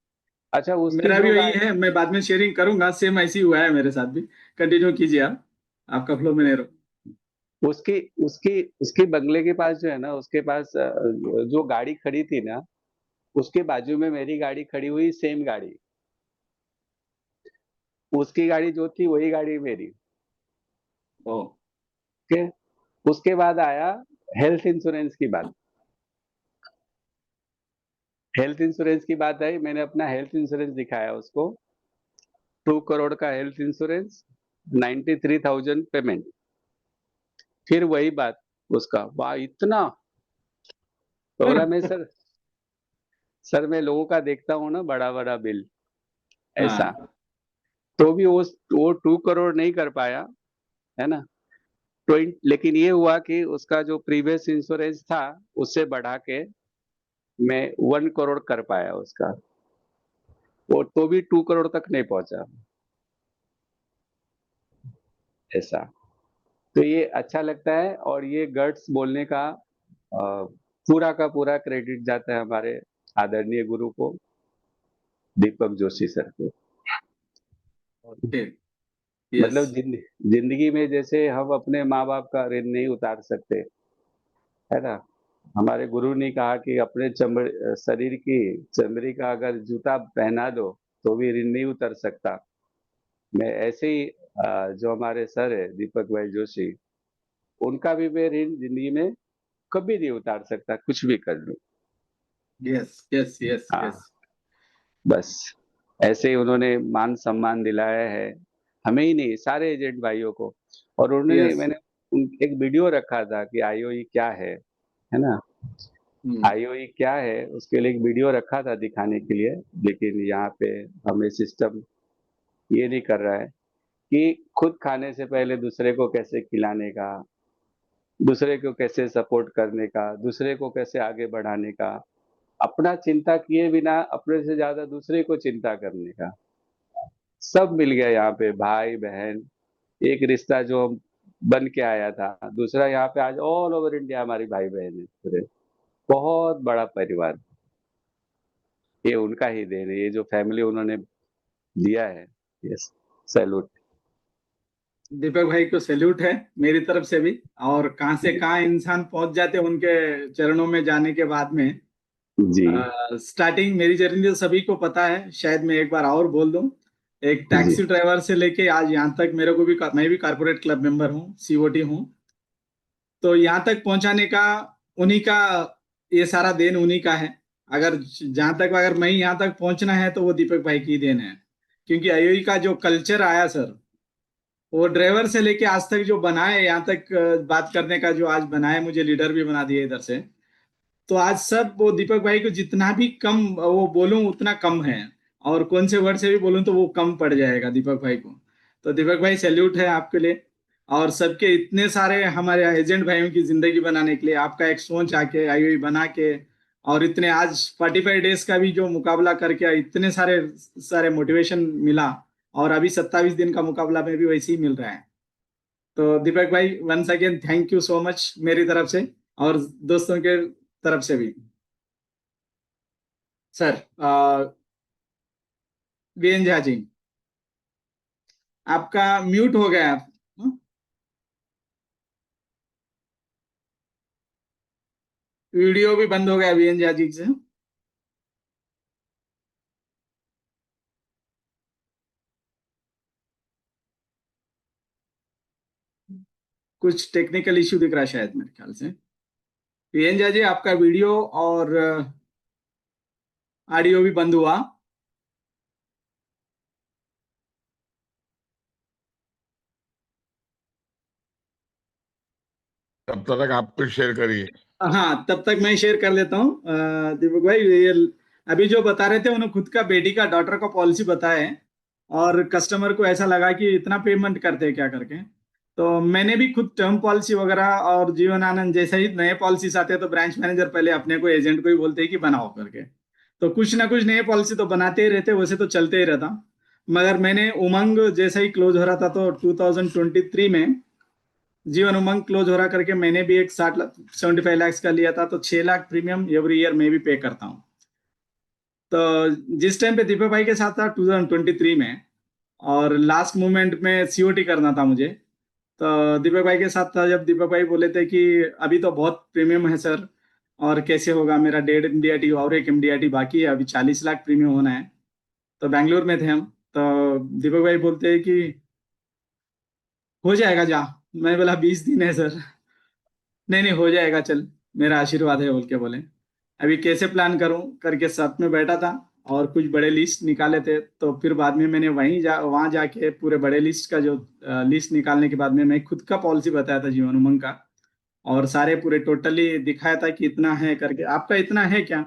अच्छा उसकी मेरा भी जो वही है, मैं बाद में शेयरिंग करूंगा, सेम ऐसे ही हुआ है मेरे साथ भी। कंटिन्यू कीजिए आप, आपका फ्लो में नहीं रहो। उसकी उसकी उसके बंगले के पास जो है ना, उसके पास जो गाड़ी खड़ी थी ना, उसके बाजू में मेरी गाड़ी खड़ी हुई, सेम गाड़ी। उसकी गाड़ी जो थी वही गाड़ी मेरी। ओ। ओके। उसके बाद आया हेल्थ इंश्योरेंस की बात। हेल्थ इंश्योरेंस की बात आई, मैंने अपना हेल्थ इंश्योरेंस दिखाया उसको। 2 करोड़ का हेल्थ इंश्योरेंस, 93,000 पेमेंट। फिर वही बात उसका, वाह इतना। तो बोला मैं सर मैं लोगों का देखता हूँ ना बड़ा बड़ा बिल, ऐसा। हाँ। तो भी वो 2 करोड़ नहीं कर पाया, है ना। 20, लेकिन ये हुआ कि उसका जो प्रीवियस इंश्योरेंस था उससे बढ़ा के मैं 1 करोड़ कर पाया उसका। वो तो भी 2 करोड़ तक नहीं पहुंचा, ऐसा। तो ये अच्छा लगता है, और ये गट्स बोलने पूरा का पूरा क्रेडिट जाता है हमारे आदरणीय गुरु को, दीपक जोशी सर को। ओके। यस। मतलब जिंदगी में जैसे हम अपने माँ बाप का ऋण नहीं उतार सकते, है ना। हमारे गुरु ने कहा कि अपने शरीर की चमड़ी का अगर जूता पहना दो तो भी ऋण नहीं उतर सकता। मैं ऐसे ही जो हमारे सर है दीपक भाई जोशी, उनका भी मैं ऋण जिंदगी में कभी नहीं उतार सकता, कुछ भी कर लूं। Yes yes yes yes. हाँ, बस ऐसे ही उन्होंने मान सम्मान दिलाया है, हमें ही नहीं सारे एजेंट भाइयों को। और उन्होंने यस। मैंने एक वीडियो रखा था कि आईओई क्या है ना। आईओई क्या है उसके लिए एक वीडियो रखा था दिखाने के लिए, लेकिन यहाँ पे हमें सिस्टम ये नहीं कर रहा है। कि खुद खाने से पहले दूसरे को कैसे खिलाने का, दूसरे को कैसे सपोर्ट करने का, दूसरे को कैसे आगे बढ़ाने का, अपना चिंता किए बिना अपने से ज्यादा दूसरे को चिंता करने का, सब मिल गया यहाँ पे। भाई बहन, एक रिश्ता जो बन के आया था, दूसरा यहाँ पे आज ऑल ओवर इंडिया हमारी भाई बहन है पूरे, बहुत बड़ा परिवार। ये उनका ही देन है, ये जो फैमिली उन्होंने दिया है। Yes, salute. दीपक भाई को सैल्यूट है मेरी तरफ से भी। और कहाँ से कहाँ इंसान पहुंच जाते हैं उनके चरणों में जाने के बाद में। जी स्टार्टिंग मेरी जर्नी तो सभी को पता है, शायद मैं एक बार और बोल दूं। एक जी टैक्सी ड्राइवर से लेके आज यहाँ तक, मेरे को भी, मैं भी कारपोरेट क्लब मेंबर हूँ, सीओटी हूँ। तो यहाँ तक पहुंचाने का उन्हीं का, ये सारा देन उन्हीं का है। अगर जहां तक, अगर मैं यहाँ तक पहुंचना है तो वो दीपक भाई की देन है। क्योंकि आईओई का जो कल्चर आया सर, वो ड्राइवर से लेके आज तक जो बनाए, यहाँ तक बात करने का जो आज बनाए, मुझे लीडर भी बना दिए इधर से। तो आज सब वो दीपक भाई को जितना भी कम वो बोलूं उतना कम है। और कौन से वर्ड से भी बोलूं तो वो कम पड़ जाएगा दीपक भाई को। तो दीपक भाई सैल्यूट है आपके लिए। और सबके इतने सारे हमारे एजेंट भाइयों की जिंदगी बनाने के लिए आपका एक सोच आके आईओई बना के, और इतने आज 45 डेज का भी जो मुकाबला करके इतने सारे सारे मोटिवेशन मिला। और अभी 27 दिन का मुकाबला में भी वैसे ही मिल रहा है। तो दीपक भाई once again thank you so much मेरी तरफ से, और दोस्तों के तरफ से भी। सर, वीएन झा जी, आपका म्यूट हो गया आप। वीडियो भी बंद हो गया वीएन झा जी से। कुछ टेक्निकल इश्यू दिख रहा है शायद मेरे ख्याल से। वीएन झा जी, आपका वीडियो और ऑडियो भी बंद हुआ। तब तक आप कुछ शेयर करिए। हाँ, तब तक मैं शेयर कर लेता हूँ। दीपक भाई, ये अभी जो बता रहे थे उन्होंने खुद का बेटी का, डॉटर का पॉलिसी बताया है। और कस्टमर को ऐसा लगा कि इतना पेमेंट करते हैं क्या करके। तो मैंने भी खुद टर्म पॉलिसी वगैरह और जीवन आनंद जैसे ही नए पॉलिसीज आते हैं तो ब्रांच मैनेजर पहले अपने को, एजेंट को ही बोलते हैं कि बनाओ करके। तो कुछ ना कुछ नए पॉलिसी तो बनाते ही रहते, वैसे तो चलते ही रहता। मगर मैंने उमंग जैसा ही क्लोज हो रहा था तो 2023 में जीवन उमंग क्लोज हो रहा करके मैंने भी एक 75 लाख का लिया था। तो 6 लाख प्रीमियम एवरी ईयर मैं भी पे करता हूँ। तो जिस टाइम पे दीपक भाई के साथ था 2023 में, और लास्ट मोमेंट में सीओटी करना था मुझे, तो दीपक भाई के साथ था जब दीपक भाई बोले थे कि अभी तो बहुत प्रीमियम है सर, और कैसे होगा, मेरा 1.5 MDRT और 1 MDRT बाकी है, अभी 40 लाख प्रीमियम होना है। तो बैंगलोर में थे हम। तो दीपक भाई बोलते हैं कि हो जाएगा जा। मैं बोला 20 दिन है सर। नहीं नहीं, हो जाएगा चल, मेरा आशीर्वाद है बोल के बोले। अभी कैसे प्लान करूं करके साथ में बैठा था, और कुछ बड़े लिस्ट निकाले थे। तो फिर बाद में मैंने वहां जाके पूरे बड़े लिस्ट का जो लिस्ट निकालने के बाद में मैं खुद का पॉलिसी बताया था जीवन उमंग का। और सारे पूरे टोटली दिखाया था कि इतना है करके, आपका इतना है क्या।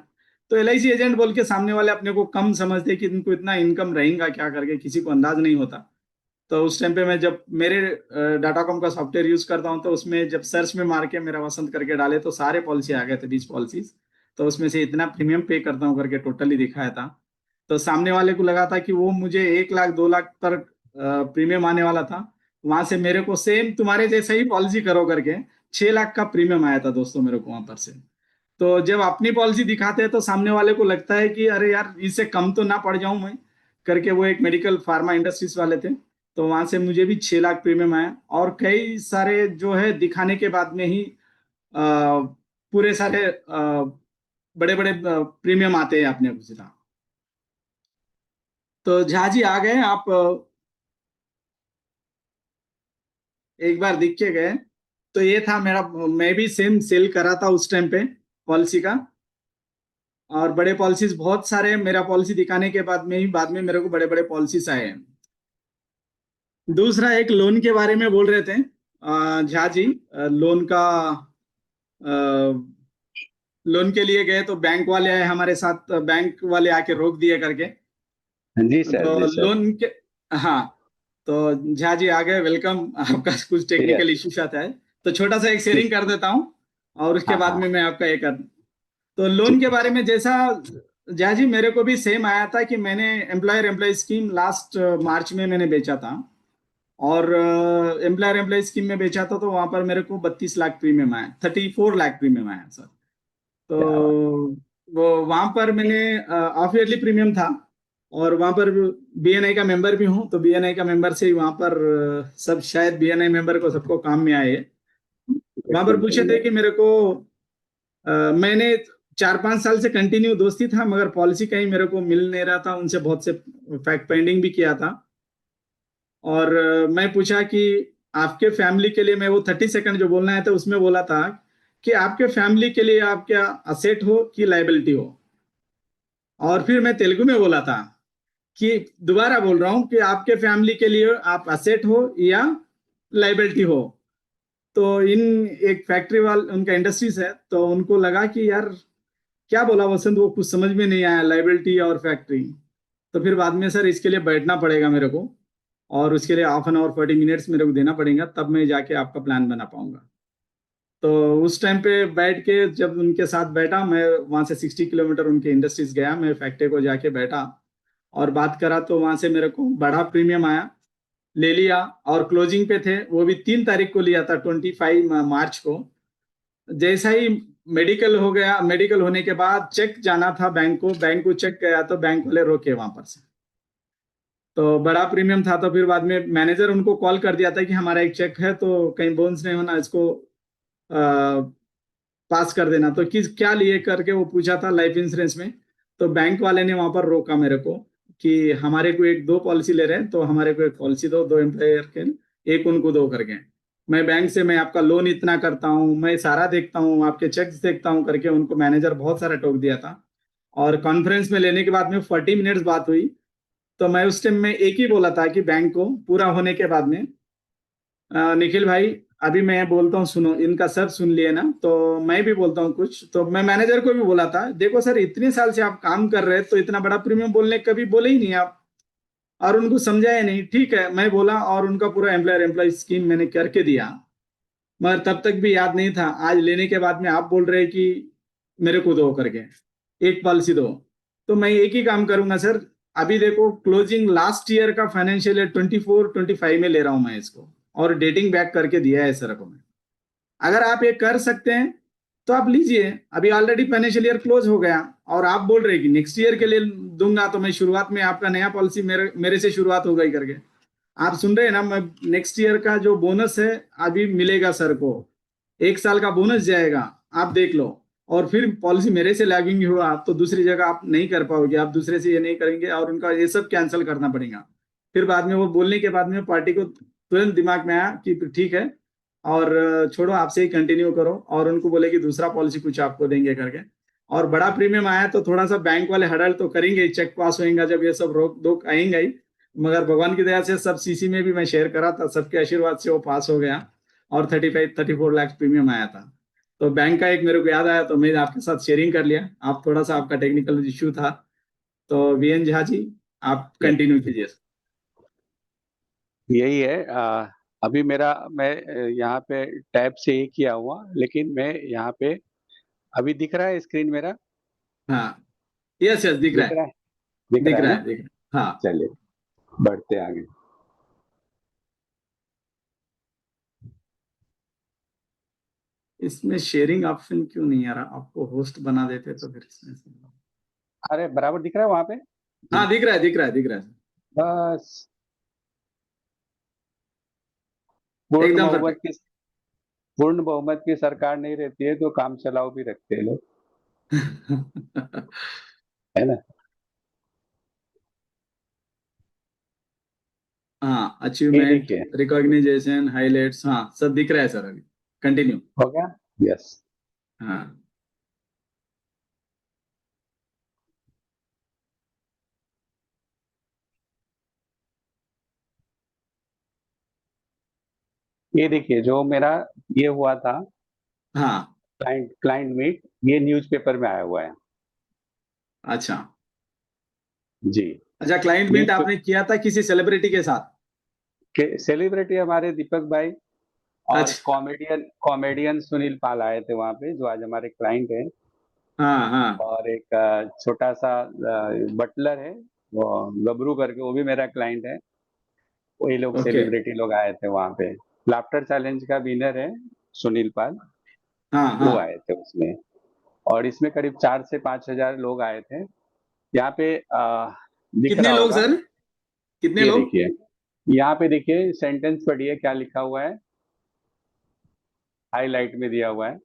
तो एलआईसी एजेंट बोल के सामने वाले अपने को कम समझते कि इनको इतना इनकम रहेगा क्या करके, किसी को अंदाज नहीं होता। तो उस टाइम पे मैं जब मेरे डाटाकॉम का सॉफ्टवेयर यूज करता हूँ, तो उसमें जब सर्च में मार के मेरा वसंत करके डाले तो सारे पॉलिसी आ गए थे, 20 पॉलिसीज। तो उसमें से इतना प्रीमियम पे करता हूँ करके टोटली दिखाया था। तो सामने वाले को लगा था कि वो मुझे 1 लाख 2 लाख पर प्रीमियम आने वाला था। वहां से मेरे को सेम तुम्हारे जैसे ही पॉलिसी करो करके 6 लाख का प्रीमियम आया था दोस्तों मेरे को वहां पर से। तो जब अपनी पॉलिसी दिखाते हैं तो सामने वाले को लगता है कि अरे यार, इससे कम तो ना पड़ जाऊं मैं करके। वो एक मेडिकल फार्मा इंडस्ट्रीज वाले थे। तो वहां से मुझे भी 6 लाख प्रीमियम आया, और कई सारे जो है दिखाने के बाद में ही पूरे सारे बड़े बड़े प्रीमियम आते हैं अपने को सीधा। तो झा जी आ गए आप, एक बार दिख के गए। तो ये था मेरा, मैं भी सेम सेल करा था उस टाइम पे पॉलिसी का। और बड़े पॉलिसीज बहुत सारे, मेरा पॉलिसी दिखाने के बाद में ही बाद में मेरे को बड़े बड़े पॉलिसीज आए हैं। दूसरा एक लोन के बारे में बोल रहे थे झा जी। लोन का, लोन के लिए गए तो बैंक वाले आए हमारे साथ, बैंक वाले आके रोक दिए करके। जी सर, तो जी सर। लोन के, हाँ, तो झा जी आ गए, वेलकम। आपका कुछ टेक्निकल इश्यूज आता है तो छोटा सा एक शेयरिंग कर देता हूँ और उसके हाँ, बाद हाँ। में मैं आपका एक तो लोन के बारे में जैसा झा जी मेरे को भी सेम आया था कि मैंने एम्प्लॉय स्कीम लास्ट मार्च में मैंने बेचा था और एम्प्लॉय स्कीम में बेचा था तो वहां पर मेरे को 32 लाख प्रीमियम आया, 34 लाख प्रीमियम आया सर। तो क्या बात। वो वहां पर मैंने ऑफ ईयरली प्रीमियम था और वहां पर बीएनआई का मेंबर भी हूँ, तो बीएनआई का मेंबर से ही वहां पर सब शायद बीएनआई मेंबर को सबको काम में आए। वहां पर बिल्कुल पूछे सही थे है। कि मेरे को मैंने 4-5 साल से कंटिन्यू दोस्ती था मगर पॉलिसी कहीं मेरे को मिल नहीं रहा था, उनसे बहुत से फैक्ट फाइंडिंग भी किया था और मैं पूछा कि आपके फैमिली के लिए, मैं वो 30 सेकंड जो बोलना है तो उसमें बोला था कि आपके फैमिली के लिए आप क्या असेट हो कि लाइबिलिटी हो, और फिर मैं तेलुगु में बोला था कि दोबारा बोल रहा हूं कि आपके फैमिली के लिए आप असेट हो या लाइबिलिटी हो। तो इन एक फैक्ट्री वाल उनका इंडस्ट्रीज है तो उनको लगा कि यार क्या बोला वसंत, वो कुछ समझ में नहीं आया लाइबिलिटी और फैक्ट्री। तो फिर बाद में सर इसके लिए बैठना पड़ेगा मेरे को और उसके लिए हाफ एन आवर 40 मिनट्स मेरे को देना पड़ेगा, तब मैं जाके आपका प्लान बना पाऊंगा। तो उस टाइम पे बैठ के जब उनके साथ बैठा, मैं वहां से 60 किलोमीटर उनके इंडस्ट्रीज गया, मैं फैक्ट्री को जाके बैठा और बात करा तो वहां से मेरे को बड़ा प्रीमियम आया, ले लिया और क्लोजिंग पे थे, वो भी 3 तारीख को लिया था, 25 मार्च को। जैसा ही मेडिकल हो गया, मेडिकल होने के बाद चेक जाना था बैंक को चेक गया तो बैंक वाले रोके वहां पर से। तो बड़ा प्रीमियम था तो फिर बाद में मैनेजर उनको कॉल कर दिया था कि हमारा एक चेक है तो कहीं बोन्स नहीं होना, इसको पास कर देना। तो किस क्या लिए करके वो पूछा था लाइफ इंश्योरेंस में, तो बैंक वाले ने वहां पर रोका मेरे को कि हमारे को एक दो पॉलिसी ले रहे हैं तो हमारे को एक पॉलिसी दो, दो एम्प्लॉयर के एक उनको दो करके। मैं बैंक से मैं आपका लोन इतना करता हूँ, मैं सारा देखता हूँ, आपके चेक्स देखता हूँ करके उनको मैनेजर बहुत सारा टोक दिया था। और कॉन्फ्रेंस में लेने के बाद में 40 मिनट्स बात हुई तो मैं उस टाइम में एक ही बोला था कि बैंक को पूरा होने के बाद में निखिल भाई अभी मैं बोलता हूँ सुनो, इनका सब सुन लिए ना, तो मैं भी बोलता हूँ कुछ। तो मैं मैनेजर को भी बोला था देखो सर इतने साल से आप काम कर रहे हैं तो इतना बड़ा प्रीमियम बोलने कभी बोले ही नहीं आप, और उनको समझाया नहीं। ठीक है मैं बोला और उनका पूरा एम्प्लॉयर एम्प्लॉय स्कीम मैंने करके दिया, मगर तब तक भी याद नहीं था। आज लेने के बाद में आप बोल रहे हैं कि मेरे को दो करके एक पॉलिसी दो, तो मैं एक ही काम करूंगा सर। अभी देखो क्लोजिंग लास्ट ईयर का फाइनेंशियल ईयर 24-25 में ले रहा हूं मैं इसको, और डेटिंग बैक करके दिया है सर को मैं। अगर आप ये कर सकते हैं तो आप लीजिए, अभी ऑलरेडी फाइनेंशियल ईयर क्लोज हो गया और आप बोल रहे हैं कि नेक्स्ट ईयर के लिए दूंगा, तो मैं शुरुआत में आपका नया पॉलिसी मेरे से शुरुआत हो गई करके। आप सुन रहे हैं ना, मैं नेक्स्ट ईयर का जो बोनस है अभी मिलेगा सर को, 1 साल का बोनस जाएगा, आप देख लो। और फिर पॉलिसी मेरे से लैगिंग हुआ तो दूसरी जगह आप नहीं कर पाओगे, आप दूसरे से ये नहीं करेंगे और उनका ये सब कैंसिल करना पड़ेगा। फिर बाद में वो बोलने के बाद में पार्टी को तुरंत दिमाग में आया कि ठीक है और छोड़ो आपसे ही कंटिन्यू करो, और उनको बोले कि दूसरा पॉलिसी कुछ आपको देंगे करके। और बड़ा प्रीमियम आया तो थोड़ा सा बैंक वाले हड़ल तो करेंगे, चेक पास होएगा जब ये सब रोक टोक आएंगे ही, मगर भगवान की दया से सब सीसी में भी मैं शेयर करा था, सबके आशीर्वाद से वो पास हो गया और 35-34 लाख प्रीमियम आया था। तो बैंक का एक मेरे को याद आया तो मैं आपके साथ शेयरिंग कर लिया। आप थोड़ा सा आपका टेक्निकल इश्यू था, तो वीएन झा जी आप कंटिन्यू कीजिए। यही है। अभी मैं यहाँ पे टैब से ही किया हुआ, लेकिन मैं यहाँ पे अभी दिख रहा है स्क्रीन मेरा। हाँ यस यस दिख रहा दिख है, रहा है। दिख दिख रहा है रहा ना। है, दिख रहा है। हाँ चलिए बढ़ते आगे। इसमें शेयरिंग ऑप्शन क्यों नहीं आ रहा, आपको होस्ट बना देते तो फिर इसमें अरे बराबर दिख रहा है वहां पे। हाँ दिख रहा है, दिख रहा है, दिख रहा है, बस पूर्ण एकदम बहुमत परफेक्ट। की पूर्ण बहुमत की सरकार नहीं रहती है तो काम चलाओ भी रखते हैं लोग, है ना। हाँ ये अचीवमेंट, देखिए रिकॉग्निजेशन, हाइलाइट्स, हाँ सब दिख रहा है सर, अभी कंटिन्यू। हो गया। यस। हाँ ये देखिए जो मेरा ये हुआ था हाँ क्लाइंट क्लाइंट मीट, ये न्यूज़पेपर में आया हुआ है। अच्छा। जी। अच्छा क्लाइंट मीट न्यूज़ आपने किया था किसी सेलिब्रिटी के साथ? के सेलिब्रिटी हमारे दीपक भाई और अच्छा। कॉमेडियन कॉमेडियन सुनील पाल आए थे वहाँ पे, जो आज हमारे क्लाइंट हैं। हाँ हाँ। और एक छोटा सा बटलर है, वो गबरू करके, वो भी मेरा क्लाइंट है। वही लोग ओके। सेलिब्रिटी लोग आए थे वहाँ पे। लाफ्टर चैलेंज का विनर है सुनील पाल, हाँ वो हाँ। आए थे उसमें। और इसमें करीब 4 से 5 हजार लोग आए थे। यहाँ पे दिख कितने रहा लोग होगा, सर? कितने ये लोग? देखिए, यहाँ पे देखिए सेंटेंस पढ़िए क्या लिखा हुआ है, हाईलाइट में दिया हुआ है।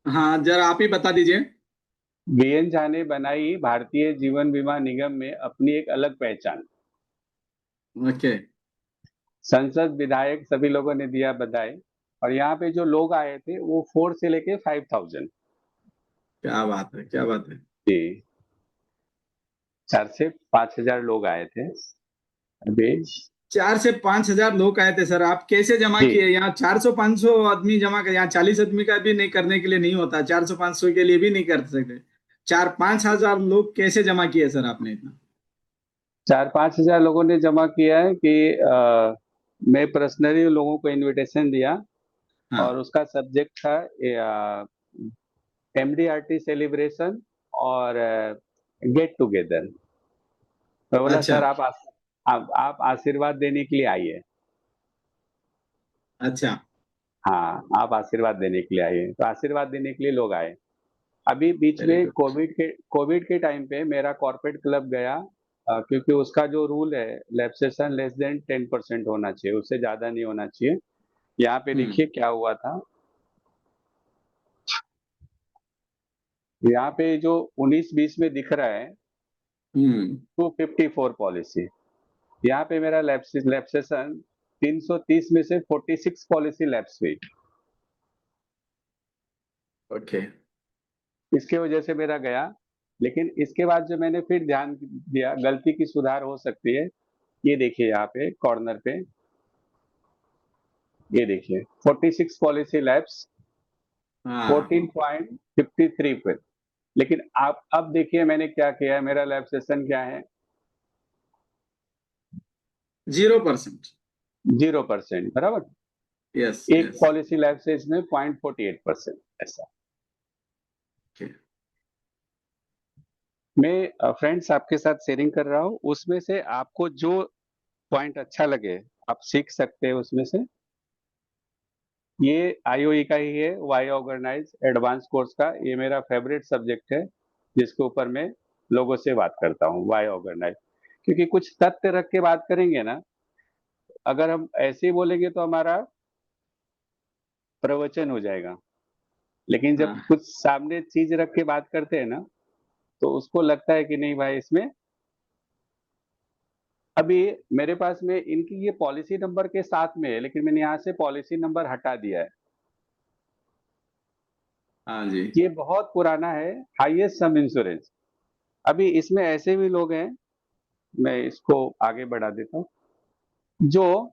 हाँ, जरा आप ही बता दीजिए। बीएन झा ने बनाई भारतीय जीवन बीमा निगम में अपनी एक अलग पहचान। ओके। संसद, विधायक सभी लोगों ने दिया बधाई। और यहाँ पे जो लोग आए थे वो 4 से लेके 5,000। क्या बात है, क्या बात है। जी, 4 से 5 हजार लोग आए थे अभी। 4 से 5 हजार लोग आए थे सर, आप कैसे जमा जी, किए? यहाँ 400 500 आदमी जमा कर, यहाँ 40 आदमी का भी नहीं करने के लिए नहीं होता, 400 500 के लिए भी नहीं कर सकते। 4 5 हजार लोग कैसे जमा किए सर आपने इतना? 4-5 हजार लोगों ने जमा किया है कि मैं पर्सनली लोगों को इनविटेशन दिया। और हाँ। उसका सब्जेक्ट था एमडीआरटी सेलिब्रेशन और गेट टुगेदर। मैं बोला अच्छा सर आप आशीर्वाद देने के लिए आइए। अच्छा। हाँ, आप आशीर्वाद देने के लिए आइए, तो आशीर्वाद देने के लिए लोग आए। अभी बीच वेरी में गुड। कोविड के टाइम पे मेरा कॉर्पोरेट क्लब गया, क्योंकि उसका जो रूल है, लैप्सेशन लेस देन 10% होना चाहिए, उससे ज्यादा नहीं होना चाहिए। यहाँ पे हम्म देखिए क्या हुआ था। यहाँ पे जो 19-20 में दिख रहा है हम्म। 254 पॉलिसी, यहाँ पे मेरा लैप्सेशन 330 में से 46 पॉलिसी लैप्स हुई। ओके। इसके वजह से मेरा गया। लेकिन इसके बाद जो मैंने फिर ध्यान दिया, गलती की सुधार हो सकती है। ये देखिए यहाँ पे कॉर्नर पे, ये देखिए 46 पॉलिसी लैब्स हाँ। 14.53 पे। लेकिन आप अब देखिए मैंने क्या किया है, मेरा लैब सेशन क्या है, 0%। 0%, बराबर। यस एक यस। पॉलिसी लैब से इसमें 0.48% ऐसा। ओके। मैं फ्रेंड्स आपके साथ शेयरिंग कर रहा हूँ, उसमें से आपको जो पॉइंट अच्छा लगे आप सीख सकते हैं उसमें से। ये आईओई का ही है, वाई ऑर्गेनाइज एडवांस कोर्स का, ये मेरा फेवरेट सब्जेक्ट है, जिसके ऊपर मैं लोगों से बात करता हूँ, वाई ऑर्गेनाइज। क्योंकि कुछ तथ्य रख के बात करेंगे ना, अगर हम ऐसे ही बोलेंगे तो हमारा प्रवचन हो जाएगा। लेकिन जब हाँ कुछ सामने चीज रख के बात करते हैं ना, तो उसको लगता है कि नहीं भाई इसमें। अभी मेरे पास में इनकी ये पॉलिसी नंबर के साथ में है, लेकिन मैंने यहाँ से पॉलिसी नंबर हटा दिया है। हाँ जी। ये बहुत पुराना है, हाईएस्ट सम इंश्योरेंस। अभी इसमें ऐसे भी लोग हैं, मैं इसको आगे बढ़ा देता हूँ, जो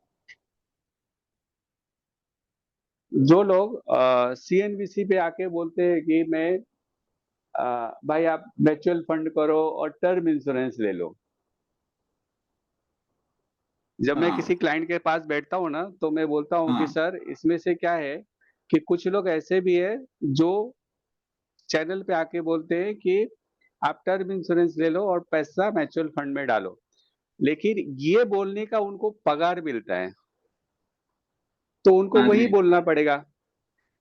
जो लोग सीएनबीसी पे आके बोलते हैं कि मैं भाई आप म्यूचुअल फंड करो और टर्म इंश्योरेंस ले लो। जब मैं किसी हाँ क्लाइंट के पास बैठता हूँ ना, तो मैं बोलता हूँ कि हाँ। सर इसमें से क्या है, कि कुछ लोग ऐसे भी है जो चैनल पे आके बोलते हैं कि आप टर्म इंश्योरेंस ले लो और पैसा म्यूचुअल फंड में डालो। लेकिन ये बोलने का उनको पगार मिलता है, तो उनको हाँ वही जी। बोलना पड़ेगा।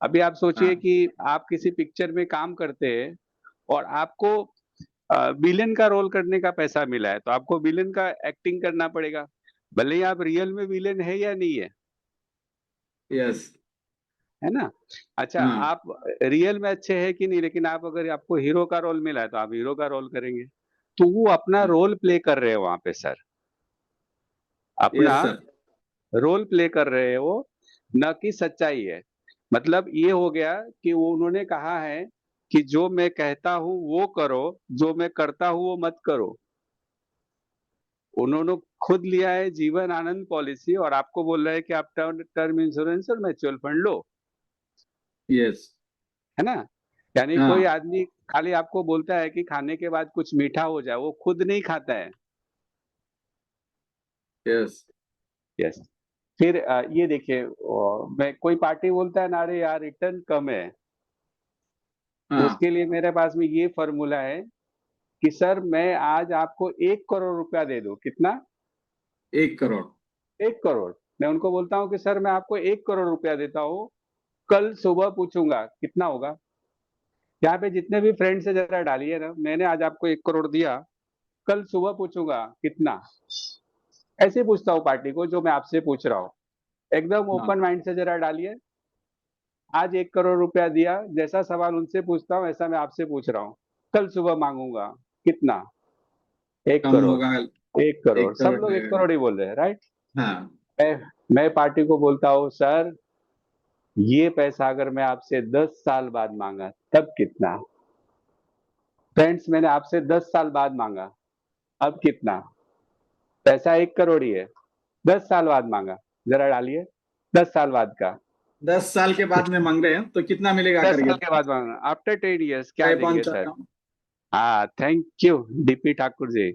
अभी आप सोचिए हाँ। कि आप किसी पिक्चर में काम करते हैं और आपको विलेन का रोल करने का पैसा मिला है, तो आपको विलेन का एक्टिंग करना पड़ेगा, भले ही आप रियल में विलेन है या नहीं है। यस। है ना। अच्छा, हाँ। आप रियल में अच्छे हैं कि नहीं, लेकिन आप अगर आपको हीरो का रोल मिला है तो आप हीरो का रोल करेंगे। तो वो अपना रोल प्ले कर रहे हैं वहां पे सर, अपना यस सर। रोल प्ले कर रहे हैं वो, न कि सच्चाई है। मतलब ये हो गया कि वो उन्होंने कहा है कि जो मैं कहता हूं वो करो, जो मैं करता हूं वो मत करो। उन्होंने खुद लिया है जीवन आनंद पॉलिसी और आपको बोल रहा है कि आप टर्म इंश्योरेंस और म्यूचुअल फंड लो। यस। है ना। यानी कोई हाँ। आदमी खाली आपको बोलता है कि खाने के बाद कुछ मीठा हो जाए, वो खुद नहीं खाता है। यस। यस। फिर ये देखिए, मैं कोई पार्टी बोलता है ना, अरे यार रिटर्न कम है, तो हाँ, उसके लिए मेरे पास में ये फॉर्मूला है कि सर मैं आज आपको 1 करोड़ रुपया दे दूं। कितना? 1 करोड़। 1 करोड़। मैं उनको बोलता हूँ कि सर मैं आपको 1 करोड़ रुपया देता हूँ, कल सुबह पूछूंगा कितना होगा। यहाँ पे जितने भी फ्रेंड्स है जरा डालिए ना, मैंने आज आपको 1 करोड़ दिया, कल सुबह पूछूंगा कितना। ऐसे पूछता हूँ पार्टी को, जो मैं आपसे पूछ रहा हूँ। एकदम हाँ, ओपन माइंड से जरा डालिए। आज 1 करोड़ रुपया दिया, जैसा सवाल उनसे पूछता हूँ ऐसा मैं आपसे पूछ रहा हूँ। कल सुबह मांगूंगा कितना? एक कम करोड़ होगा। 1 करोड़, एक सब करोड़ लोग एक रहेगा। करोड़ ही बोल रहे हैं, राइट? हाँ, मैं मैं पार्टी को बोलता हूँ, सर ये पैसा अगर मैं आपसे 10 साल बाद मांगा तब कितना? फ्रेंड्स, मैंने आपसे 10 साल बाद मांगा, अब कितना? पैसा 1 करोड़ ही है, 10 साल बाद मांगा, जरा डालिए। 10 साल बाद का, 10 साल के बाद में मांग रहे हैं तो कितना मिलेगा दस करके? साल के बाद मांगा, आफ्टर 10 years क्या फाइव देंगे पॉइंट सर? हाँ, thank you DP Thakur ji,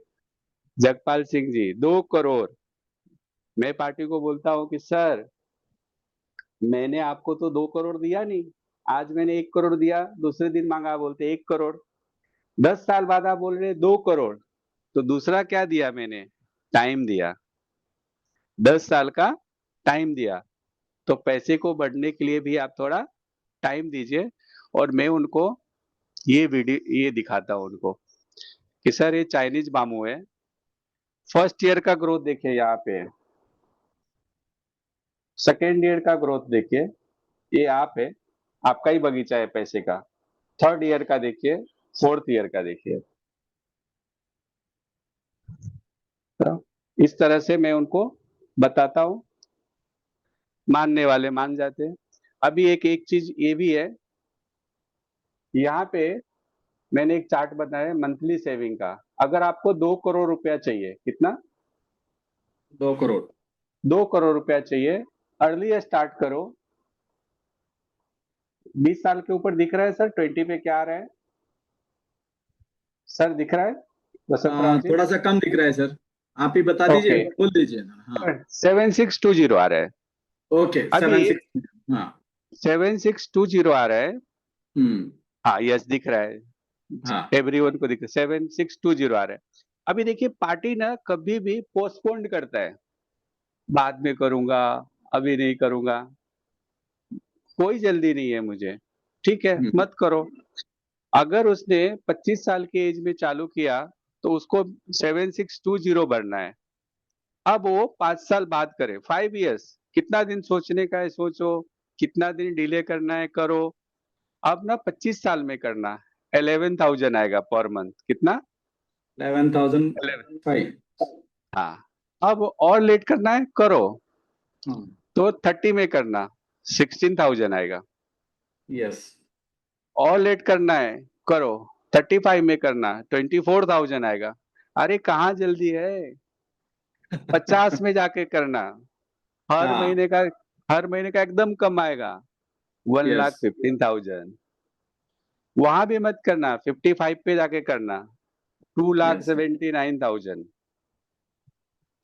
Jagpal Singh ji, 2 crore. मैं पार्टी को बोलता हूँ कि सर मैंने आपको तो 2 करोड़ दिया नहीं, आज मैंने 1 करोड़ दिया, दूसरे दिन मांगा बोलते 1 करोड़। 10 साल बाद आप बोल रहे 2 करोड़, तो दूसरा क्या दिया मैंने? टाइम दिया, 10 साल का टाइम दिया। तो पैसे को बढ़ने के लिए भी आप थोड़ा टाइम दीजिए। और मैं उनको ये वीडियो ये दिखाता हूँ उनको कि सर ये चाइनीज बामू है। फर्स्ट ईयर का ग्रोथ देखिए यहाँ पे, सेकेंड ईयर का ग्रोथ देखिए, ये आप है, आपका ही बगीचा है पैसे का। थर्ड ईयर का देखिए, फोर्थ ईयर का देखिए। तो इस तरह से मैं उनको बताता हूँ, मानने वाले मान जाते हैं। अभी एक एक चीज ये भी है, यहाँ पे मैंने एक चार्ट बनाया है मंथली सेविंग का। अगर आपको 2 करोड़ रुपया चाहिए, कितना? 2 करोड़। 2 करोड़ रुपया चाहिए, अर्ली स्टार्ट करो। 20 साल के ऊपर दिख रहा है सर? 20 पे क्या आ रहा है सर, दिख रहा है वसंत राव जी? थोड़ा सा कम दिख रहा है सर, आप ही बता दीजिए, ओके, बोल दीजिए ना। हाँ, 7620 आ रहा है ओके, अभी। 7-6। हाँ। 7620 आ रहा है। हम्म। हाँ, यस दिख रहा है, हाँ, एवरीवन को दिख रहा है, 7620 आ रहा है। अभी देखिए पार्टी ना कभी भी पोस्टपोन्ड करता है, बाद में करूंगा, अभी नहीं करूंगा। कोई जल्दी नहीं है मुझे, ठीक है हम्म, मत करो। अगर उसने 25 साल की एज में चालू किया तो उसको 7620 भरना है। अब वो 5 साल बाद करे, 5 years। कितना दिन सोचने का है सोचो, कितना दिन डिले करना है करो। अब ना 25 साल में करना, 11,000 आएगा पर मंथ। कितना? 11। 11,005। हाँ, अब और लेट करना है करो, हाँ, तो 30 में करना, 16,000 आएगा। यस। और लेट करना है करो, 35 में करना, 24,000 आएगा। अरे कहाँ जल्दी है, 50 में जाके करना। हर हाँ, महीने का हर महीने का एकदम कम आएगा, वन यस, लाख 15,000 वहां भी मत करना, 55 पे जाके करना, 2 लाख यस, 79,000।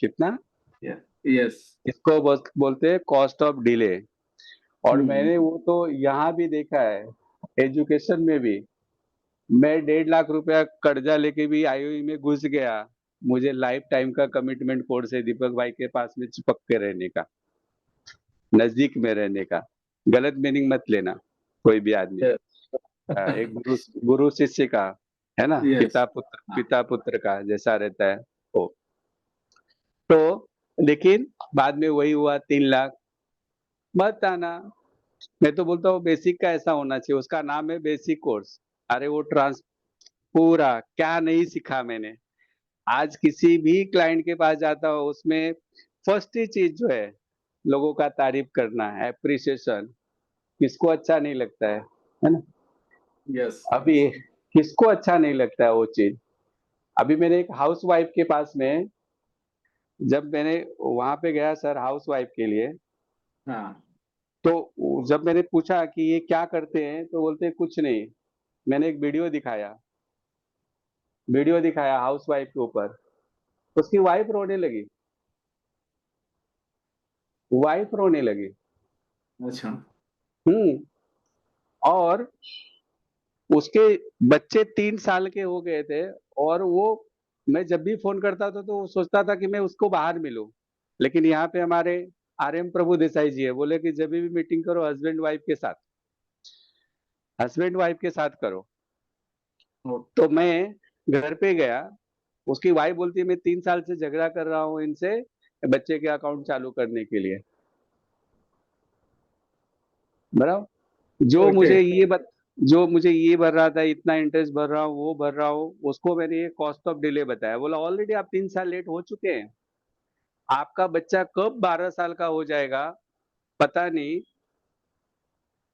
कितना? यस। इसको बोलते हैं कॉस्ट ऑफ डिले। और हम्म। मैंने वो तो यहाँ भी देखा है, एजुकेशन में भी। मैं 1.5 लाख रुपया कर्जा लेके भी आईओई में घुस गया, मुझे लाइफ टाइम का कमिटमेंट कोर्स है दीपक भाई के पास में चिपक के रहने का, नजदीक में रहने का। गलत मीनिंग मत लेना कोई भी आदमी। एक गुरु गुरु शिष्य का, है ना, यस। पिता पुत्र का जैसा रहता है वो। तो लेकिन बाद में वही हुआ, 3 लाख। मत आना। मैं तो बोलता हूँ बेसिक का ऐसा होना चाहिए, उसका नाम है बेसिक कोर्स। अरे वो ट्रांस पूरा क्या नहीं सीखा मैंने। आज किसी भी क्लाइंट के पास जाता हूँ, उसमें फर्स्ट ही चीज जो है, लोगों का तारीफ करना, एप्रिसिएशन। किसको अच्छा नहीं लगता है ना? यस। अभी किसको अच्छा नहीं लगता है वो चीज। अभी मैंने एक हाउस वाइफ के पास में, जब मैंने वहां पे गया सर हाउस वाइफ के लिए, हाँ, तो जब मैंने पूछा कि ये क्या करते हैं तो बोलते हैं कुछ नहीं। मैंने एक वीडियो दिखाया हाउस वाइफ के ऊपर, उसकी वाइफ रोने लगी। वाइफ रोने लगी। अच्छा। और उसके बच्चे 3 साल के हो गए थे, और वो, मैं जब भी फोन करता था तो वो सोचता था कि मैं उसको बाहर मिलूं, लेकिन यहाँ पे हमारे आरएम प्रभु देसाई जी है, बोले कि जब भी मीटिंग करो हस्बैंड वाइफ के साथ करो। तो मैं घर पे गया, उसकी वाइफ बोलती है मैं 3 साल से झगड़ा कर रहा हूँ इनसे बच्चे के अकाउंट चालू करने के लिए। बराबर। ओके। जो मुझे ये भर रहा था, इतना इंटरेस्ट भर रहा हूँ, वो भर रहा हूँ, उसको मैंने ये कॉस्ट ऑफ डिले बताया। बोला ऑलरेडी आप 3 साल लेट हो चुके हैं, आपका बच्चा कब 12 साल का हो जाएगा पता नहीं।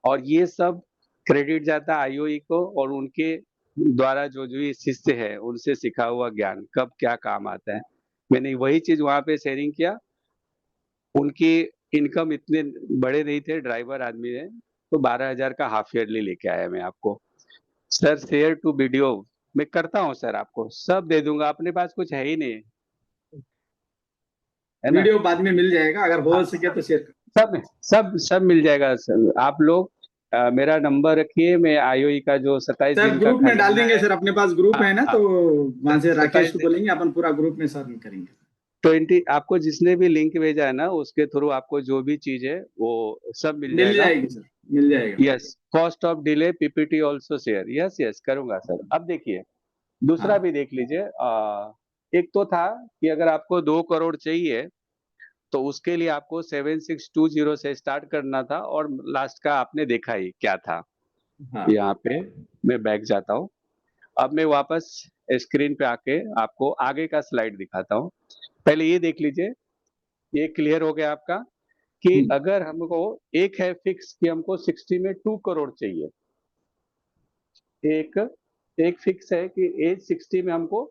और ये सब क्रेडिट जाता है आईओई को, और उनके द्वारा जो जो ये शिष्य है उनसे सीखा हुआ ज्ञान कब क्या काम आता है। मैंने वही चीज वहां पे शेयरिंग किया। उनकी इनकम इतने बड़े नहीं थे, ड्राइवर आदमी है, तो 12,000 का हाफ ईयरली लेके आया मैं आपको। सर शेयर टू वीडियो मैं करता हूँ सर, आपको सब दे दूंगा, अपने पास कुछ है ही नहीं, है ना। वीडियो बाद में मिल जाएगा, अगर हो सके तो शेयर। सब सब सब मिल जाएगा सर। आप लोग मेरा नंबर रखिए, मैं आईओई का जो 27 सर दिन का ग्रुप में डाल खजाना देंगे है। सर, अपने पास ग्रुप हाँ है ना, हाँ, तो वहां से राकेश 27 को दिन बोलेंगे, अपन पूरा ग्रुप में सर करेंगे। 20 आपको जिसने भी लिंक भेजा है ना, उसके थ्रू आपको जो भी चीज है वो सब मिल मिल जाएगा। जाएगी सर, मिल जाएगा। Yes, cost of delay PPT also share, yes yes करूंगा सर। अब देखिए दूसरा हाँ भी देख लीजिए। एक तो था कि अगर आपको 2 करोड़ चाहिए तो उसके लिए आपको 7620 से स्टार्ट करना था, और लास्ट का आपने देखा ही क्या था। हाँ यहाँ पे मैं बैक जाता हूँ। अब मैं वापस स्क्रीन पे आके आपको आगे का स्लाइड दिखाता हूँ। पहले ये देख लीजिए, ये क्लियर हो गया आपका कि हम्म, अगर हमको एक है फिक्स कि हमको 60 में 2 करोड़ चाहिए। एक एक फिक्स है कि एज 60 में हमको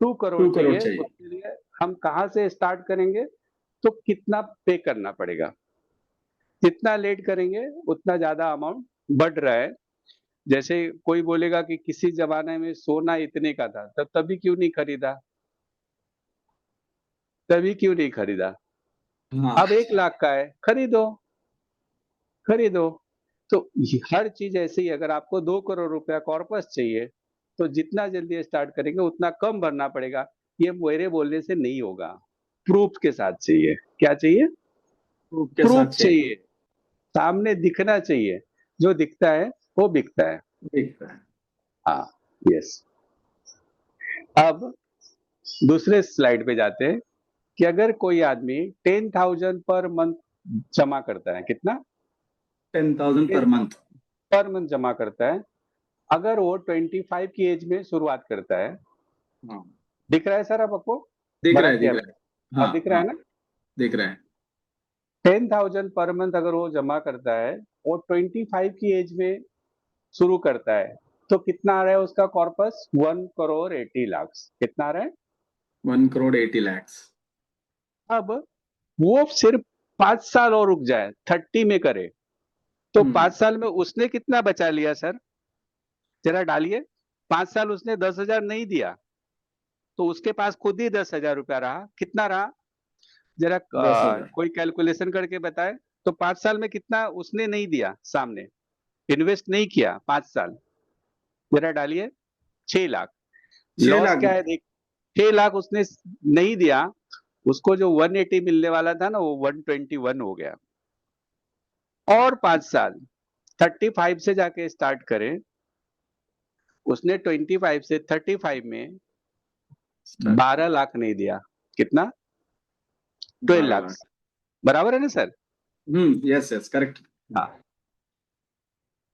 2 करोड़ 2 करोड़ चाहिए। चाहिए। उसके लिए हम कहाँ से स्टार्ट करेंगे, तो कितना पे करना पड़ेगा। जितना लेट करेंगे उतना ज्यादा अमाउंट बढ़ रहा है। जैसे कोई बोलेगा कि किसी जमाने में सोना इतने का था, तब तभी क्यों नहीं खरीदा, तभी क्यों नहीं खरीदा। हाँ अब 1 लाख का है, खरीदो खरीदो। तो हर चीज ऐसे ही, अगर आपको 2 करोड़ रुपया कॉर्पस चाहिए तो जितना जल्दी स्टार्ट करेंगे उतना कम भरना पड़ेगा। ये मेरे बोलने से नहीं होगा, प्रूफ के साथ चाहिए। क्या चाहिए, ग्रुप के साथ प्रूफ चाहिए। चाहिए, सामने दिखना चाहिए। जो दिखता है वो बिकता है। दिखता है। हाँ, यस। अब दूसरे स्लाइड पे जाते हैं कि अगर कोई आदमी 10,000 पर मंथ जमा करता है, कितना 10,000 पर मंथ। पर मंथ जमा करता है, अगर वो 25 की एज में शुरुआत करता है। हाँ दिख रहा है सर अब आपको, दिख रहा बड़ा है, किया दिख रहा मैंने, है। हाँ अब दिख रहा हाँ है ना। दिख रहा है। 10,000 पर मंथ अगर वो जमा करता है और 25 की एज में शुरू करता है, तो कितना आ रहा है उसका कॉर्पस, 1,80,00,000। कितना आ रहा है। 1,80,00,000। अब वो सिर्फ 5 साल और रुक जाए, 30 में करे, तो हम्म 5 साल में उसने कितना बचा लिया सर, जरा डालिए। 5 साल उसने 10,000 नहीं दिया, तो उसके पास खुद ही 10,000 रुपया रहा। कितना रहा, जरा 10,000। कोई कैलकुलेशन करके बताए। तो 5 साल में कितना उसने नहीं दिया, सामने इन्वेस्ट नहीं किया 5 साल, जरा डालिए। 6 लाख। 6 लाख लॉस क्या है रुपए। देख, 6 लाख उसने नहीं दिया, उसको जो 180 मिलने वाला था ना, वो 121 हो गया। और 5 साल 35 से जाके स्टार्ट करें, उसने 25 से 35 में स्टार्ट। 12 लाख नहीं दिया। कितना, 12 12 लाख लाख। बराबर है ना सर। Yes yes correct. हाँ,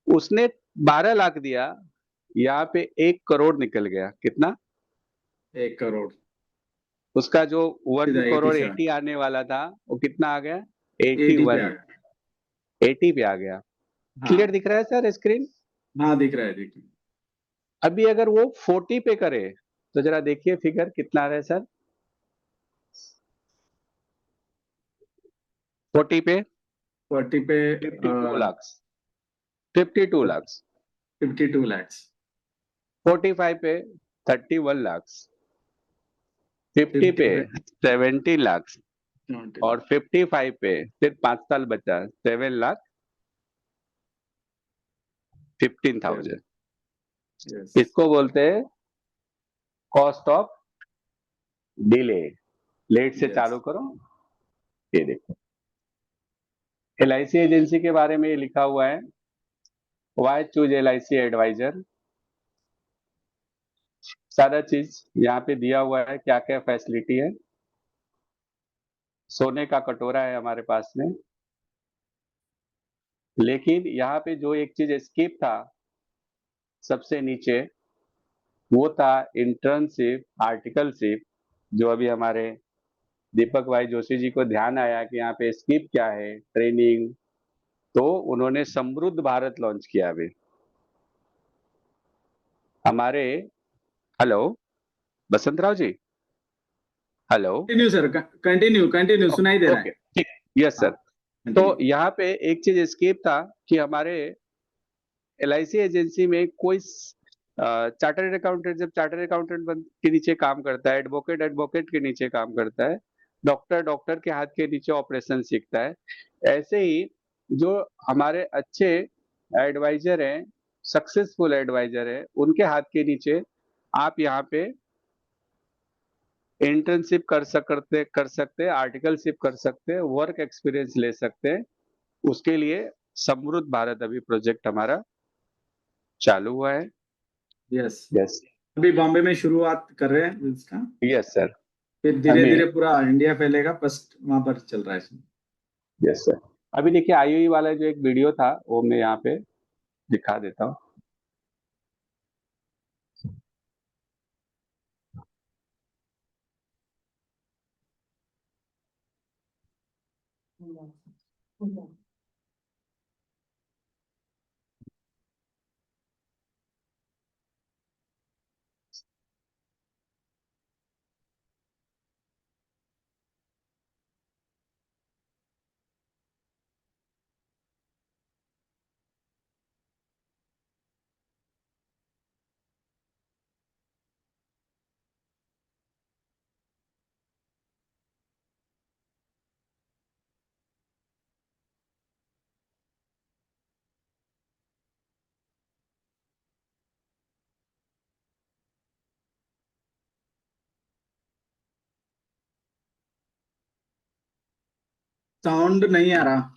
उसने 12 लाख दिया, यहाँ पे 1 करोड़ निकल गया। कितना, 1 करोड़। उसका जो वन सीधा करोड़ 87। 80 आने वाला था वो कितना आ गया, 80 पे 81। आ गया। 80 पे आ गया। क्लियर हाँ दिख रहा है सर स्क्रीन। हाँ दिख रहा है, देखिए। अभी अगर वो 40 पे करे तो जरा देखिए फिगर कितना आ रहा है सर। 40 पे 40 पे 52 लाख, 52 लाख। 52 लाख। 45 पे 31 लाख, 50 50 पे पे 70 लाख, और 55 पे सिर्फ 5 साल बचा, 7,15,000। यस इसको बोलते हैं कॉस्ट ऑफ डिले। लेट से Yes. चालू करो। ये देखो, LIC एजेंसी के बारे में ये लिखा हुआ है, वाई चूज LIC एडवाइजर। सारा चीज यहाँ पे दिया हुआ है, क्या क्या फैसिलिटी है। सोने का कटोरा है हमारे पास में। लेकिन यहाँ पे जो एक चीज स्किप था सबसे नीचे, वो था इंटर्नशिप, आर्टिकलशिप, जो अभी हमारे दीपक भाई जोशी जी को ध्यान आया कि यहाँ पे स्किप क्या है, ट्रेनिंग। तो उन्होंने समृद्ध भारत लॉन्च किया अभी हमारे। हेलो बसंत Rao ji, hello. Continue sir, continue सुनाई दे रहा ओके है। ठीक, यस सर। हाँ, तो continue. यहाँ पे एक चीज स्किप था कि हमारे LIC एजेंसी में कोई चार्टर्ड अकाउंटेंट, जब चार्टर्ड अकाउंटेंट के नीचे काम करता है, एडवोकेट एडवोकेट के नीचे काम करता है, डॉक्टर डॉक्टर के हाथ के नीचे ऑपरेशन सीखता है, ऐसे ही जो हमारे अच्छे एडवाइजर हैं, सक्सेसफुल एडवाइजर हैं, उनके हाथ के नीचे आप यहाँ पे इंटर्नशिप कर सकते हैं, आर्टिकलशिप कर सकते हैं, वर्क एक्सपीरियंस ले सकते हैं। उसके लिए समृद्ध भारत अभी प्रोजेक्ट हमारा चालू हुआ है। यस यस अभी बॉम्बे में शुरुआत कर रहे हैं इसका, यस सर। फिर धीरे हमें धीरे पूरा इंडिया फैलेगा। फर्स्ट वहां पर चल रहा है इसमें। Yes sir. अभी देखिए IOE वाला जो एक वीडियो था वो मैं यहाँ पे दिखा देता हूँ। साउंड नहीं आ रहा।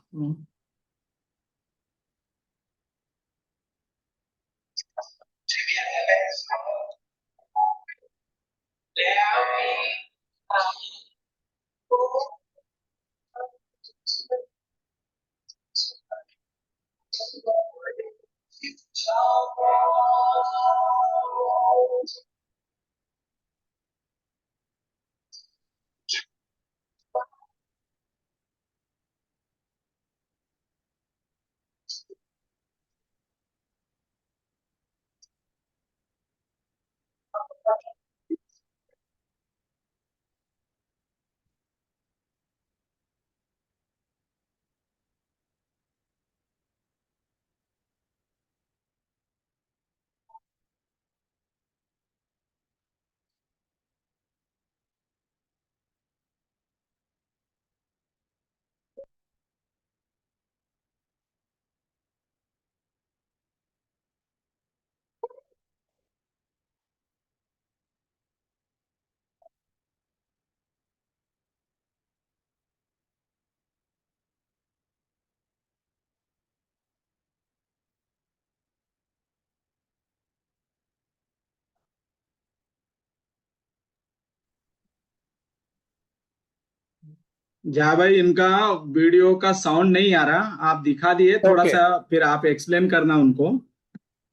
जा भाई, इनका वीडियो का साउंड नहीं आ रहा। आप दिखा दिए थोड़ा ओके। सा, फिर आप एक्सप्लेन करना उनको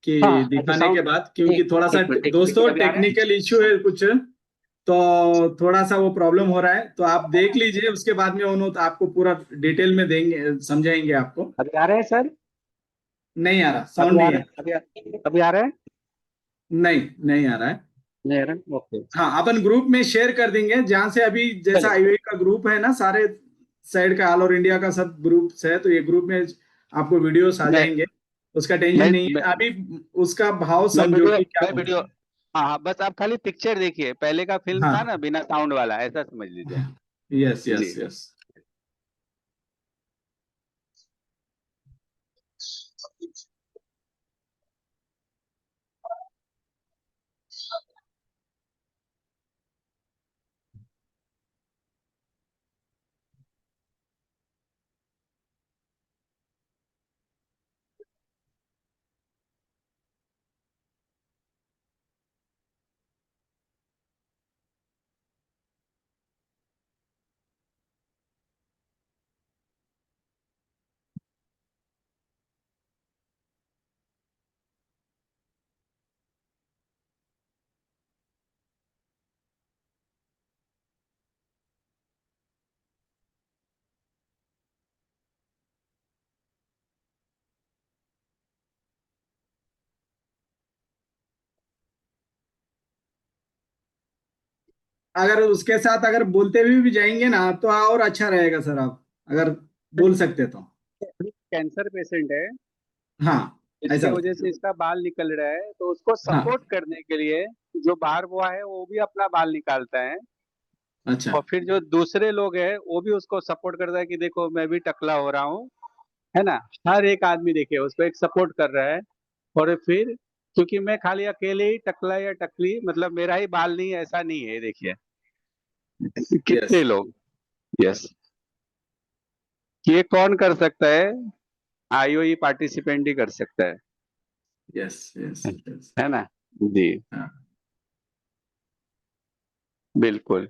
कि हाँ तो दिखाने के साउंड बाद, क्योंकि एक थोड़ा सा एक मिनट एक दोस्तों मिनट, अभी आ रहा है। टेक्निकल इश्यू है कुछ, तो थोड़ा सा वो प्रॉब्लम हो रहा है। तो आप देख लीजिए, उसके बाद में उन्होंने आपको पूरा डिटेल में देंगे, समझाएंगे आपको। अभी आ रहे हैं सर। नहीं आ रहा, अभी साउंड आ नहीं रहे है। हैं अभी आ रहे हैं। नहीं, नहीं आ रहा है। नहीं आ रहे हैं, ओके। हाँ, अपन ग्रुप में शेयर कर देंगे, जहां से अभी जैसा चलिए आईओई का ग्रुप है ना, सारे साइड का, ऑल ओवर इंडिया का सब ग्रुप है, तो ये ग्रुप में आपको वीडियोस आ मैं जाएंगे। उसका टेंशन मैं नहीं मैं, है। अभी उसका भाव मैं समझो वीडियो कि क्या मैं होता वीडियो है। हाँ हाँ, बस आप खाली पिक्चर देखिए, पहले का फिल्म था हाँ ना बिना साउंड वाला, ऐसा समझ लीजिए। यस जी। Yes yes. अगर उसके साथ अगर बोलते हुए भी जाएंगे ना तो और अच्छा रहेगा सर, आप अगर बोल सकते तो। कैंसर पेशेंट है, हाँ इसके ऐसा वजह से बताइए। इसका बाल निकल रहा है, तो उसको हाँ सपोर्ट करने के लिए जो बाहर हुआ है वो भी अपना बाल निकालता है, अच्छा। और फिर जो दूसरे लोग हैं वो भी उसको सपोर्ट करता है कि देखो मैं भी टकला हो रहा हूँ, है ना। हर एक आदमी देखिए उसको एक सपोर्ट कर रहा है। और फिर क्योंकि मैं खाली अकेले ही टकला या टकली, मतलब मेरा ही बाल नहीं है ऐसा नहीं है, ये देखिए यस कितने लोग। यस। ये कौन कर सकता है? आईओई पार्टिसिपेंट ही कर सकता यस यस यस। है ना। जी। हाँ बिल्कुल।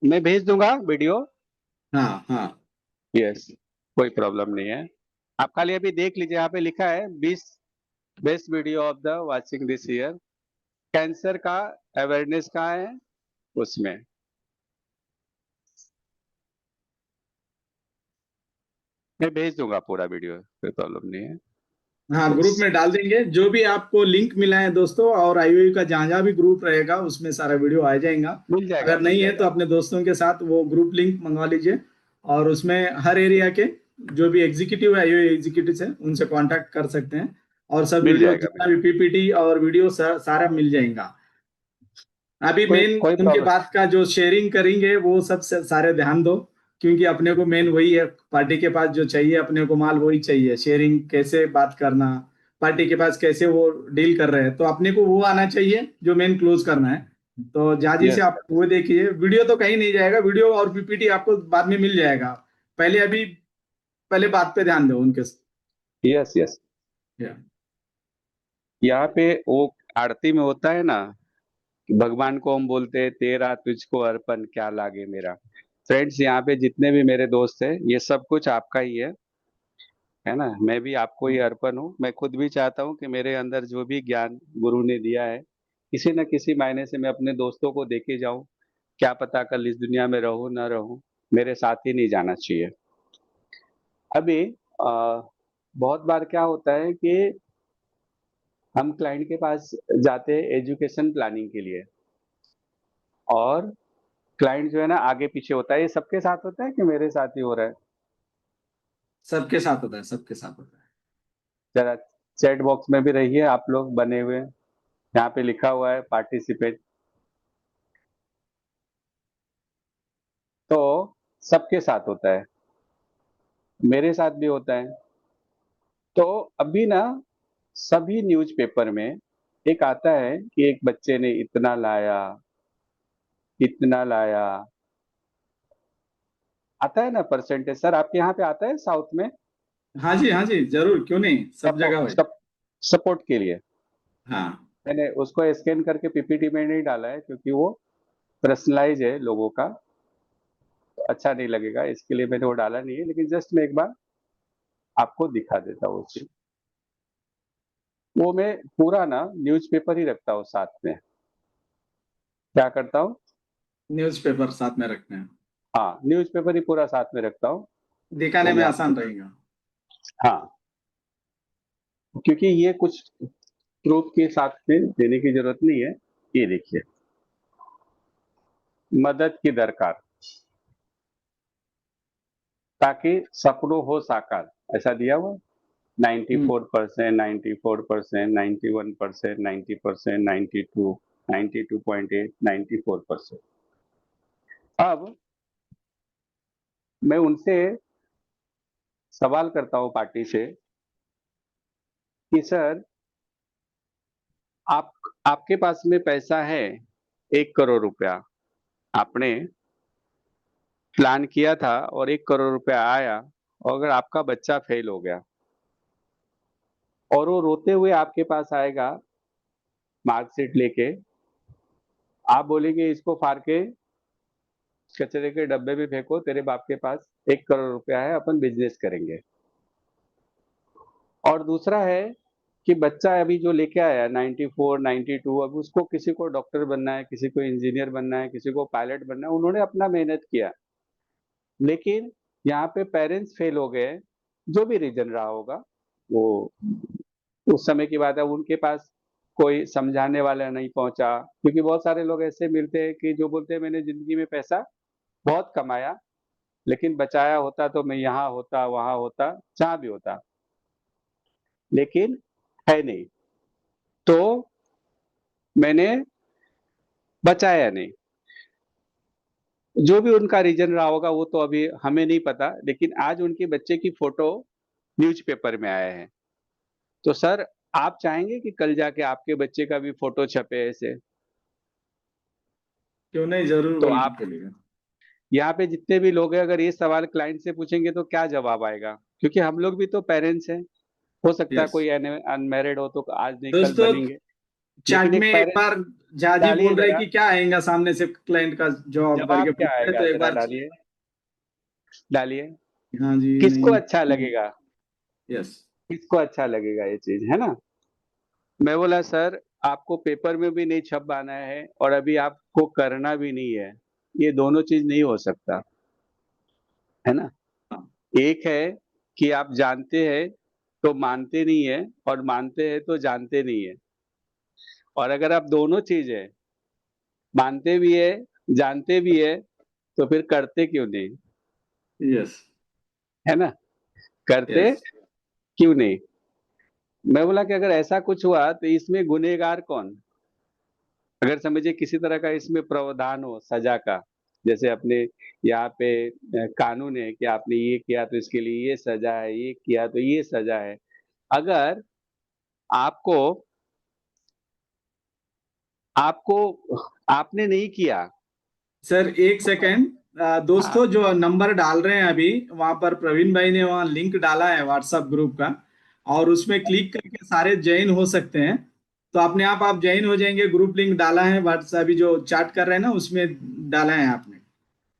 मैं भेज दूंगा वीडियो। हाँ हाँ। यस। कोई प्रॉब्लम नहीं है। आप खाली अभी देख लीजिए, यहाँ पे लिखा है 20 best video of the watching this year. Cancer का अवेयरनेस कहाँ है उसमें। मैं भेज दूंगा पूरा वीडियो, कोई प्रॉब्लम नहीं है। हाँ यस। ग्रुप में डाल देंगे, जो भी आपको लिंक मिला है दोस्तों, और आईओई का जहाँ जहाँ भी ग्रुप रहेगा उसमें सारा वीडियो आ जाएगा। मिल जाएगा अगर मिल नहीं है तो जाएगा। अपने दोस्तों के साथ वो ग्रुप लिंक मंगवा लीजिए, और उसमें हर एरिया के जो भी एग्जीक्यूटिव आईओई एग्जीक्यूटिव हैं उनसे कांटेक्ट कर सकते हैं, और सब मिल वीडियो जाएगा जितना भी पीपीटी और वीडियो सारा मिल जाएगा। अभी कोई मेन कोई उनके प्रॉब्लम। बात का जो शेयरिंग करेंगे वो सब से सारे ध्यान दो, क्योंकि अपने को मेन वही है, पार्टी के पास जो चाहिए अपने को माल वही चाहिए, शेयरिंग कैसे बात करना, पार्टी के पास कैसे वो डील कर रहे हैं, तो अपने को वो आना चाहिए जो मेन क्लोज करना है। तो जाजी से यस आप वो देखिए, वीडियो तो कहीं नहीं जाएगा, वीडियो और पीपीटी आपको बाद में मिल जाएगा। पहले अभी पहले बात पे ध्यान दो उनके। Yes yes. या, यहाँ पे वो आरती में होता है ना, भगवान को हम बोलते हैं तेरा तुझको अर्पण क्या लागे मेरा। फ्रेंड्स, यहाँ पे जितने भी मेरे दोस्त हैं ये सब कुछ आपका ही है ना। मैं भी आपको ही अर्पण हूँ। मैं खुद भी चाहता हूँ कि मेरे अंदर जो भी ज्ञान गुरु ने दिया है, किसी न किसी मायने से मैं अपने दोस्तों को देके जाऊं। क्या पता कल इस दुनिया में रहूं ना रहूं, मेरे साथ ही नहीं जाना चाहिए। अभी बहुत बार क्या होता है कि हम क्लाइंट के पास जाते हैं एजुकेशन प्लानिंग के लिए, और क्लाइंट जो है ना आगे पीछे होता है। ये सबके साथ होता है कि मेरे साथ ही हो रहा है? सबके साथ होता है, सबके साथ होता है। जरा चैट बॉक्स में भी रहिए, आप लोग बने हुए हैं। यहाँ पे लिखा हुआ है पार्टिसिपेट। तो सबके साथ होता है, मेरे साथ भी होता है। तो अभी ना सभी न्यूज़पेपर में एक आता है कि एक बच्चे ने इतना लाया, इतना लाया। आता है ना परसेंटेज, सर आपके यहाँ पे आता है साउथ में? हाँ जी जरूर, क्यों नहीं, सब जगह सपोर्ट भाई। सपोर्ट के लिए हाँ मैंने उसको स्कैन करके पीपीटी में नहीं डाला है, क्योंकि वो पर्सनलाइज है लोगों का, तो अच्छा नहीं लगेगा, इसके लिए मैंने वो डाला नहीं है। लेकिन जस्ट मैं एक बार आपको दिखा देता हूँ उस चीज। वो मैं पूरा ना न्यूज़पेपर ही रखता हूँ साथ में। क्या करता हूँ? न्यूज़पेपर साथ में रखते हैं, हाँ, न्यूज़पेपर ही पूरा साथ में रखता हूँ। दिखाने वो में मैं आसान आपको, रहेगा। हाँ, क्योंकि ये कुछ प्रूफ के साथ में देने की जरूरत नहीं है। ये देखिए, मदद की दरकार ताकि सपनों हो साकार, ऐसा दिया हुआ। हम्म 94%, 94%, 91%, 90%, 92, 92.8, 94%। अब मैं उनसे सवाल करता हूं पार्टी से कि सर, आप आपके पास में पैसा है 1 करोड़ रुपया, आपने प्लान किया था और 1 करोड़ रुपया आया, और अगर आपका बच्चा फेल हो गया और वो रोते हुए आपके पास आएगा मार्कशीट लेके, आप बोलेंगे इसको फाड़ के कचरे के डब्बे में फेंको, तेरे बाप के पास 1 करोड़ रुपया है, अपन बिजनेस करेंगे। और दूसरा है कि बच्चा अभी जो लेके आया 94 92, अब उसको किसी को डॉक्टर बनना है, किसी को इंजीनियर बनना है, किसी को पायलट बनना है, उन्होंने अपना मेहनत किया, लेकिन यहाँ पे पेरेंट्स फेल हो गए, जो भी रीजन रहा होगा वो उस समय की बात है, उनके पास कोई समझाने वाला नहीं पहुंचा। क्योंकि बहुत सारे लोग ऐसे मिलते हैं कि जो बोलते हैं मैंने जिंदगी में पैसा बहुत कमाया, लेकिन बचाया होता तो मैं यहाँ होता, वहां होता, जहां भी होता, लेकिन है नहीं, तो मैंने बचाया नहीं। जो भी उनका रीजन रहा होगा वो तो अभी हमें नहीं पता, लेकिन आज उनके बच्चे की फोटो न्यूज़पेपर में आया है। तो सर, आप चाहेंगे कि कल जाके आपके बच्चे का भी फोटो छपे ऐसे? क्यों नहीं, जरूर तो बिल्कुल आप चलेगा। यहाँ पे जितने भी लोग हैं, अगर ये सवाल क्लाइंट से पूछेंगे तो क्या जवाब आएगा? क्योंकि हम लोग भी तो पेरेंट्स हैं। हो सकता है यस कोई अनमैरिड हो तो आज नहीं कल दोस्तों, बनेंगे, चैट लेकिन में एक एक पेरेंट्स। बार जाजी डालिए बोल रहे जरा, कि क्या आएगा सामने से, क्लाइंट का जवाब जवाब करके क्या पूछ रहे, आएगा, तो एक जरा बार। डालिए, डालिए। हाँ जी, किसको नहीं। अच्छा लगेगा? यस किसको अच्छा लगेगा ये चीज, है ना? मैं बोला सर, आपको पेपर में भी नहीं छप पाना है और अभी आपको करना भी नहीं है, ये दोनों चीज नहीं हो सकता, है ना? एक है कि आप जानते हैं तो मानते नहीं है, और मानते हैं तो जानते नहीं है। और अगर आप दोनों चीजें मानते भी है, जानते भी है, तो फिर करते क्यों नहीं? यस है ना? करते यस क्यों नहीं? मैं बोला कि अगर ऐसा कुछ हुआ तो इसमें गुनहगार कौन? अगर समझिए किसी तरह का इसमें प्रावधान हो सजा का, जैसे अपने यहाँ पे कानून है कि आपने ये किया तो इसके लिए ये सजा है, ये किया तो ये सजा है। अगर आपको आपको आपने नहीं किया। सर, एक सेकेंड। हाँ, दोस्तों, जो नंबर डाल रहे हैं अभी, वहां पर प्रवीण भाई ने वहां लिंक डाला है व्हाट्सएप ग्रुप का, और उसमें क्लिक करके सारे ज्वाइन हो सकते हैं। तो अपने आप ज्वाइन हो जाएंगे। ग्रुप लिंक डाला है व्हाट्सएप, अभी जो चैट कर रहे हैं ना उसमें डाला है आपने।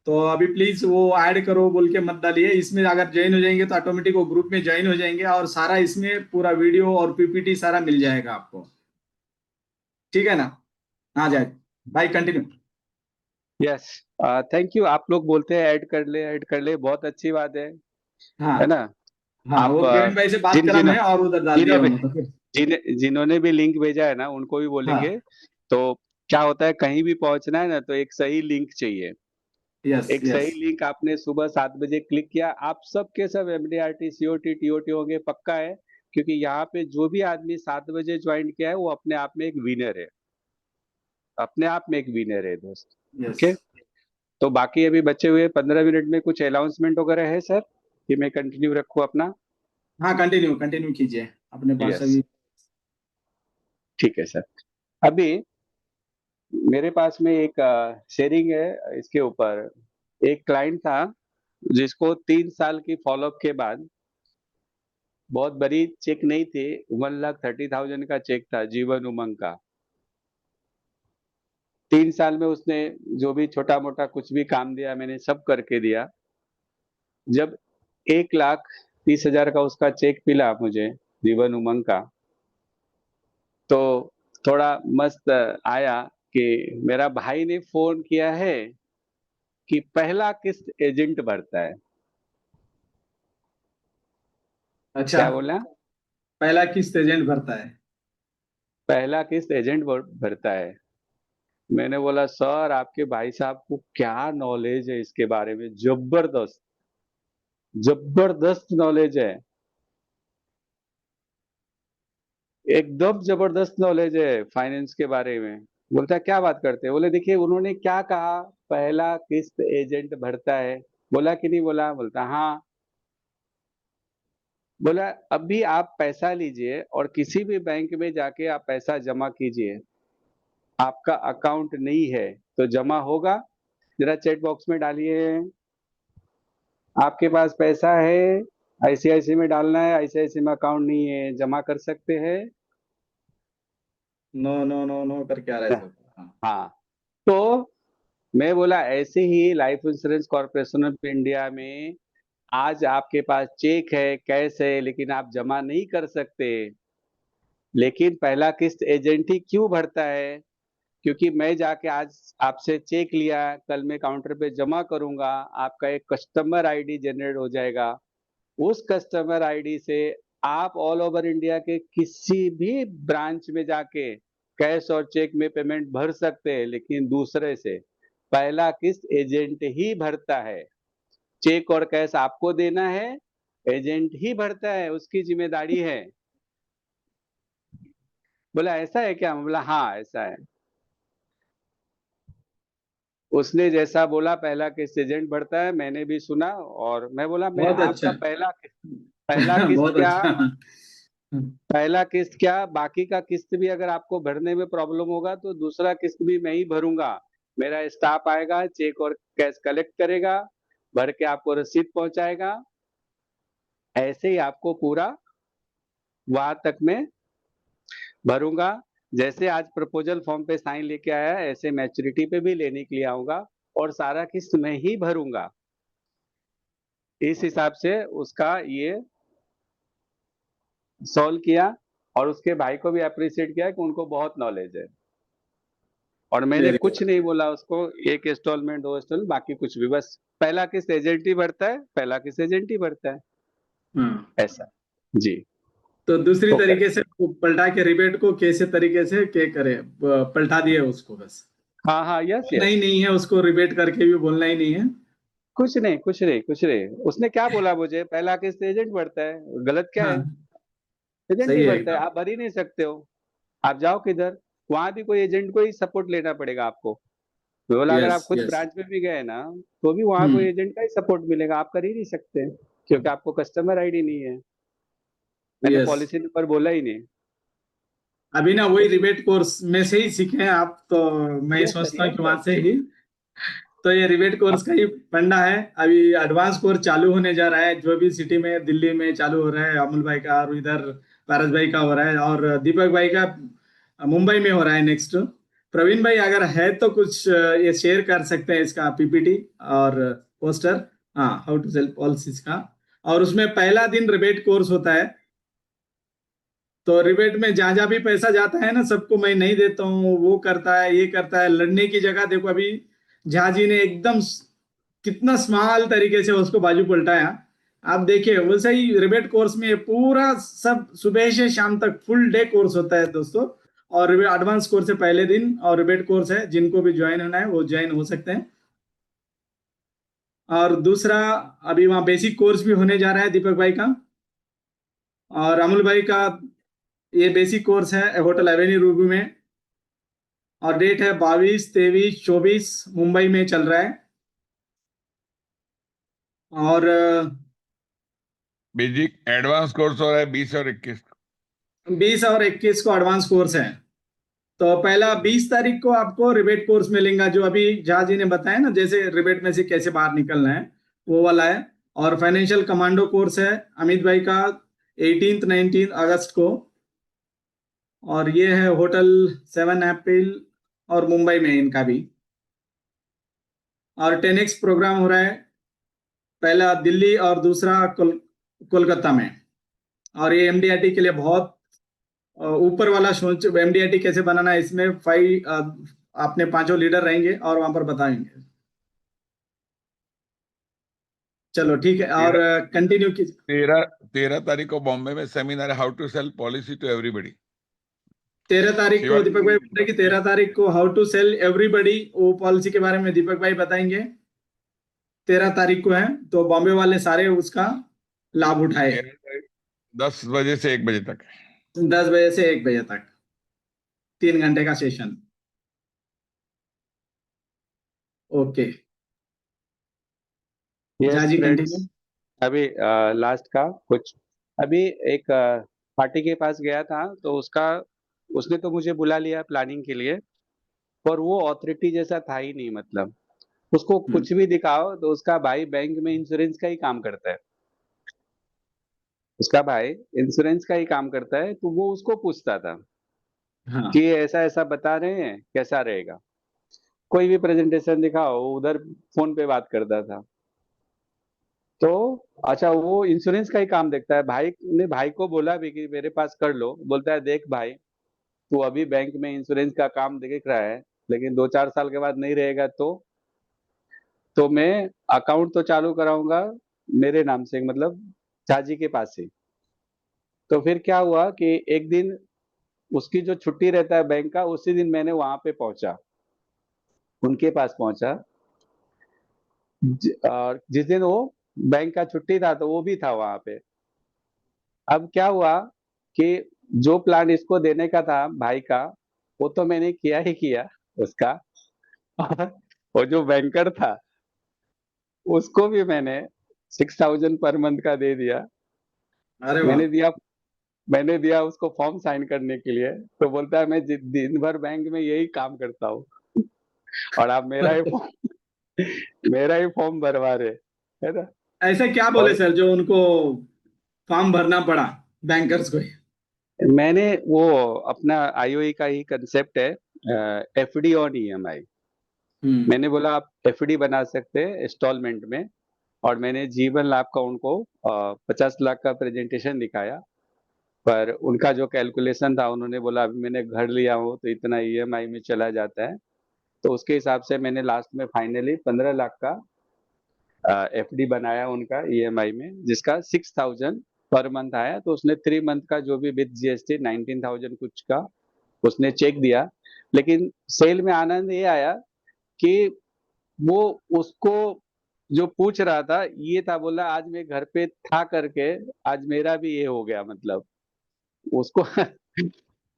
तो अभी प्लीज वो ऐड करो बोल के मत डालिए, इसमें अगर ज्वाइन हो जाएंगे तो ऑटोमेटिक वो ग्रुप में ज्वाइन हो जाएंगे, और सारा इसमें पूरा वीडियो और पीपीटी सारा मिल जाएगा आपको। ठीक है ना? हाँ जाए भाई, कंटिन्यू। Yes, thank you. आप लोग बोलते हैं ऐड कर ले, ऐड कर ले, बहुत अच्छी बात है हाँ ना? हाँ, आप वो प्रवीण भाई से बात जिन करा जिन मैं और उधर डाल दिया जिन्होंने हूँ तो फिर। जिन्होंने भी लिंक भेजा है ना, उनको भी बोलेंगे। हाँ। तो क्या होता है, कहीं भी पहुंचना है ना तो एक सही लिंक चाहिए। यस एक यस सही लिंक आपने सुबह 7 बजे क्लिक किया, आप सब के सब एमडीआरटी सीओटी टीओटी होंगे, पक्का है। क्योंकि यहाँ पे जो भी आदमी 7 बजे ज्वाइन किया है वो अपने आप में एक विनर है, अपने आप में एक विनर है दोस्त। यस। ओके, तो बाकी अभी बचे हुए 15 मिनट में कुछ अनाउंसमेंट वगैरह है सर, कि मैं कंटिन्यू रखूँ अपना? हाँ, कंटिन्यू कंटिन्यू कीजिए अपने पास यस, अभी। ठीक है सर। अभी मेरे पास में एक शेयरिंग है इसके ऊपर। एक क्लाइंट था जिसको 3 साल की फॉलोअप के बाद, बहुत बड़ी चेक नहीं थी, 1,30,000 का चेक था जीवन उमंग का। 3 साल में उसने जो भी छोटा मोटा कुछ भी काम दिया मैंने सब करके दिया। जब 1,30,000 का उसका चेक मिला मुझे जीवन उमंग का, तो थोड़ा मस्त आया कि मेरा भाई ने फोन किया है कि पहला किस्त एजेंट भरता है। अच्छा, क्या बोला? पहला किस्त एजेंट भरता है? पहला किस्त एजेंट भरता है। मैंने बोला सर, आपके भाई साहब को क्या नॉलेज है इसके बारे में, जबरदस्त, जबरदस्त नॉलेज है, एकदम जबरदस्त नॉलेज है फाइनेंस के बारे में। बोलता है क्या बात करते हैं? बोले देखिए उन्होंने क्या कहा, पहला किस्त एजेंट भरता है। बोला कि नहीं बोला? बोलता हाँ। बोला अभी आप पैसा लीजिए और किसी भी बैंक में जाके आप पैसा जमा कीजिए, आपका अकाउंट नहीं है तो जमा होगा? जरा चैट बॉक्स में डालिए, आपके पास पैसा है, आईसीआईसी में डालना है, आईसीआईसी में अकाउंट नहीं है, जमा कर सकते हैं? नो नो नो नो करके आ रहा है सब। हाँ। हाँ। तो मैं बोला ऐसे ही life insurance corporation of India में आज आपके पास चेक है, कैश है, लेकिन आप जमा नहीं कर सकते। लेकिन पहला किस्त एजेंट ही क्यों भरता है? क्योंकि मैं जाके आज आपसे चेक लिया, कल मैं काउंटर पे जमा करूंगा, आपका एक कस्टमर आईडी जनरेट हो जाएगा। उस कस्टमर आईडी से आप ऑल ओवर इंडिया के किसी भी ब्रांच में जाके कैश और चेक में पेमेंट भर सकते हैं, लेकिन दूसरे से। पहला किस्त एजेंट ही भरता है। चेक और कैश आपको देना है, एजेंट ही भरता है, उसकी जिम्मेदारी है। बोला ऐसा है क्या? मैं बोला हाँ ऐसा है। उसने जैसा बोला पहला किस्त एजेंट भरता है, मैंने भी सुना और मैं बोला मैं बहुत अच्छा। आपका पहला किस्त बहुत क्या, अच्छा। पहला किस्त क्या, बाकी का किस्त भी अगर आपको भरने में प्रॉब्लम होगा तो दूसरा किस्त भी मैं ही भरूंगा। मेरा स्टाफ आएगा, चेक और कैश कलेक्ट करेगा, भर के आपको रसीद पहुंचाएगा। ऐसे ही आपको पूरा वहां तक में भरूंगा। जैसे आज प्रपोजल फॉर्म पे साइन लेके आया, ऐसे मैच्योरिटी पे भी लेने के लिए आऊंगा और सारा किस्त मैं ही भरूंगा। इस हिसाब से उसका ये सॉल्व किया और उसके भाई को भी अप्रिशिएट किया कि उनको बहुत नॉलेज है। और मैंने वेरी कुछ नहीं बोला उसको, एक इंस्टॉलमेंट, दो इंस्टॉलमेंट, बाकी कुछ भी, बस पहला किस्त एजेंट ही भरता है, पहला किस्त एजेंट ही भरता है, हाँ। ऐसा। जी। तो दूसरी ओके। तरीके से वो पलटा के रिबेट को कैसे तरीके से क्या करे, पलटा दिए उसको बस। हाँ हाँ, यस बोलना ही यस। नहीं है उसको, रिबेट करके भी बोलना ही नहीं है। कुछ नहीं कुछ नहीं कुछ नहीं, उसने क्या बोला मुझे, पहला किस्त एजेंट भरता है, गलत क्या है? हाँ एजेंट ही सही है भरता है, एकदम। आप भर ही नहीं सकते हो। आप जाओ किधर, वहां भी कोई एजेंट को ही सपोर्ट लेना पड़ेगा आपको। बोला अगर यस आप खुद यस। ब्रांच में भी गए ना, तो भी वहां कोई हम्म। एजेंट का ही सपोर्ट मिलेगा, आप कर ही नहीं सकते क्योंकि आपको कस्टमर आईडी नहीं है। मैंने यस। पॉलिसी नंबर बोला ही नहीं। अभी ना वही रिबेट कोर्स में से ही सीखे हैं आप तो। मैं यस सर, सोचता हूँ यस कि वहां सर। से ही। तो ये रिबेट कोर्स का ही फंडा है। अभी एडवांस कोर्स चालू होने जा रहा है, जो भी सिटी में, दिल्ली में चालू हो रहा है, अमूल भाई का, और इधर पारस भाई का हो रहा है, और दीपक भाई का मुंबई में हो रहा है नेक्स्ट। प्रवीण भाई अगर है तो कुछ ये शेयर कर सकते हैं इसका पीपीटी और पोस्टर। हाँ, हाउ टू सेल पॉलिसीज का। और उसमें पहला दिन रिबेट कोर्स होता है। तो रिबेट में जहां जहां भी पैसा जाता है ना, सबको मैं नहीं देता हूँ, वो करता है, ये करता है, लड़ने की जगह देखो अभी झा जी ने एकदम कितना स्मॉल तरीके से उसको बाजू पलटाया। आप देखिए वैसे ही रिबेट कोर्स में पूरा सब सुबह से शाम तक फुल डे कोर्स होता है दोस्तों। और एडवांस कोर्स है पहले दिन, और रिबेट कोर्स है, जिनको भी ज्वाइन होना है वो ज्वाइन हो सकते हैं। और दूसरा, अभी वहाँ बेसिक कोर्स भी होने जा रहा है दीपक भाई का और अमूल भाई का। ये बेसिक कोर्स है होटल एवेन्यू रूबी में। और डेट है 22, 23, 24 मुंबई में चल रहा है। और बेसिक एडवांस कोर्स हो रहा है 20 और 21। 20 और 21 को एडवांस कोर्स है। तो पहला 20 तारीख को आपको रिबेट कोर्स मिलेगा, जो अभी झा जी ने बताया ना, जैसे रिबेट में से कैसे बाहर निकलना है, वो वाला है। और फाइनेंशियल कमांडो कोर्स है अमित भाई का 18, 19 अगस्त को। और ये है होटल 7 अप्रैल और मुंबई में इनका भी। और 10X प्रोग्राम हो रहा है, पहला दिल्ली और दूसरा कोलकाता में। और ये एमडीआरटी के लिए बहुत ऊपर वाला सोच, एमडीआरटी कैसे बनाना है, इसमें 5 अपने 5 लीडर रहेंगे और वहां पर बताएंगे। चलो ठीक है, और 13 कंटिन्यू की। 13 तारीख को बॉम्बे में सेमिनार है, how to sell policy to everybody. 13 तारीख को शिवा दीपक भाई बोल रहे कि 13 तारीख को हाउ टू सेल एवरीबडी, वो पॉलिसी के बारे में दीपक भाई बताएंगे। 13 तारीख को है, तो बॉम्बे वाले सारे उसका लाभ उठाए। 13 तारीख 10 बजे से 1 बजे तक। 10 बजे से 1 बजे तक 3 घंटे का सेशन। ओके, यस जाजी फ्रेंड्स, कंटिन्यू। अभी लास्ट का कुछ, अभी एक पार्टी के पास गया था, तो उसने तो मुझे बुला लिया प्लानिंग के लिए, पर वो ऑथोरिटी जैसा था ही नहीं। मतलब उसको कुछ भी दिखाओ तो उसका भाई बैंक में इंश्योरेंस का ही काम करता है, उसका भाई इंश्योरेंस का ही काम करता है, तो वो उसको पूछता था हाँ, कि ऐसा ऐसा बता रहे हैं, कैसा रहेगा। कोई भी प्रेजेंटेशन दिखाओ, वो उधर फोन पे बात करता था। तो अच्छा, वो इंश्योरेंस का ही काम देखता है। भाई ने भाई को बोला भी कि मेरे पास कर लो, बोलता है देख भाई, तू अभी बैंक में इंश्योरेंस का काम देख रहा है, लेकिन 2-4 साल के बाद नहीं रहेगा तो मैं अकाउंट तो चालू कराऊंगा मेरे नाम से, मतलब चाची के पास से। तो फिर क्या हुआ कि एक दिन उसकी जो छुट्टी रहता है बैंक का, उसी दिन मैंने वहां पे पहुंचा, उनके पास पहुंचा। और जिस दिन वो बैंक का छुट्टी था, तो वो भी था वहां पे। अब क्या हुआ कि जो प्लान इसको देने का था भाई का, वो तो मैंने किया ही किया उसका। और वो जो बैंकर था, उसको भी मैंने 6,000 पर मंथ का दे दिया। अरे वाह। मैंने दिया मैंने दिया उसको फॉर्म साइन करने के लिए। तो बोलता है मैं दिन भर बैंक में यही काम करता हूँ, और आप मेरा ही फॉर्म भरवा रहे, है ना। ऐसा क्या बोले और सर जो उनको फॉर्म भरना पड़ा बैंकर्स को? मैंने वो अपना आईओई का ही कंसेप्ट है, एफडी ऑन ईएमआई। हम्म। मैंने बोला आप एफडी बना सकते हैं इंस्टॉलमेंट में, और मैंने जीवन लाभ का उनको 50 लाख का प्रेजेंटेशन दिखाया। पर उनका जो कैलकुलेशन था, उन्होंने बोला अभी मैंने घर लिया हूँ तो इतना ईएमआई में चला जाता है। तो उसके हिसाब से मैंने लास्ट में फाइनली 15 लाख का एफडी बनाया उनका ईएमआई में, जिसका 6,000 पर मंथ आया। तो उसने 3 मंथ का जो भी विद जीएसटी 19,000 कुछ का उसने चेक दिया। लेकिन सेल में आनंद ये आया कि वो उसको जो पूछ रहा था ये था, बोला आज मैं घर पे था करके आज मेरा भी ये हो गया। मतलब उसको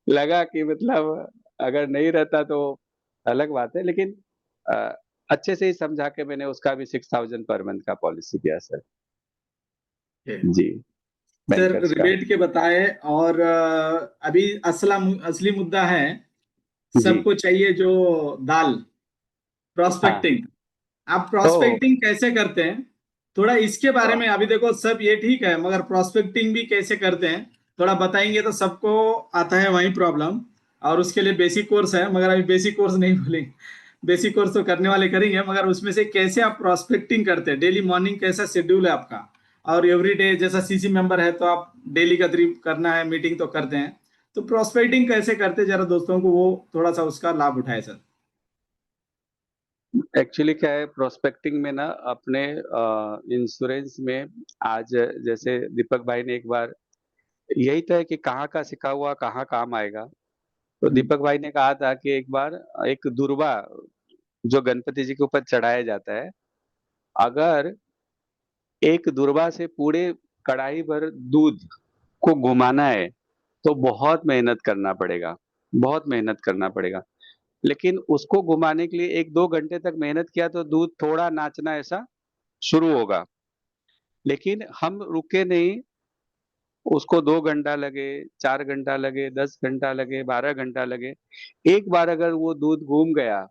लगा कि मतलब अगर नहीं रहता तो अलग बात है, लेकिन अ, अच्छे से ही समझा के मैंने उसका भी 6,000 पर मंथ का पॉलिसी किया सर। जी, सर बैंकर्स का। रिबेट के बताए, और अभी असली मुद्दा है, जी, सबको चाहिए जो दाल, हाँ। प्रोस्पेक्टिंग। आप तो प्रोस्पेक्टिंग कैसे करते हैं? थोड़ा इसके बारे अ, में, अभी देखो सब ये ठीक है मगर प्रोस्पेक्टिंग भी कैसे करते हैं थोड़ा बताएंगे तो सबको आता है वही प्रॉब्लम। और उसके लिए बेसिक कोर्स है, मगर अभी बेसिक कोर्स नहीं बोलेंगे। बेसिक कोर्स तो करने वाले करेंगे, मगर उसमें से कैसे आप प्रोस्पेक्टिंग करते हैं, डेली मॉर्निंग कैसा शेड्यूल है आपका? और एवरी डे जैसा सीसी मेंबर है तो आप डेली का ट्रिप करना है, मीटिंग तो करते हैं, तो प्रोस्पेक्टिंग कैसे करते हैं, जरा दोस्तों को वो थोड़ा सा उसका लाभ उठाए सर। एक्चुअली क्या है, प्रोस्पेक्टिंग में ना अपने इंश्योरेंस में, आज जैसे दीपक भाई ने एक बार यही था कि कहाँ का सिखा हुआ कहाँ काम आएगा। तो हम्म। दीपक भाई ने कहा था कि एक बार एक दुर्वा जो गणपति जी के ऊपर चढ़ाया जाता है, अगर एक दुर्वा से पूरे कढ़ाई भर दूध को घुमाना है तो बहुत मेहनत करना पड़ेगा, बहुत मेहनत करना पड़ेगा। लेकिन उसको घुमाने के लिए 1-2 घंटे तक मेहनत किया तो दूध थोड़ा नाचना ऐसा शुरू होगा। लेकिन हम रुके नहीं, उसको 2 घंटा लगे, 4 घंटा लगे, 10 घंटा लगे, 12 घंटा लगे, एक बार अगर वो दूध घूम गया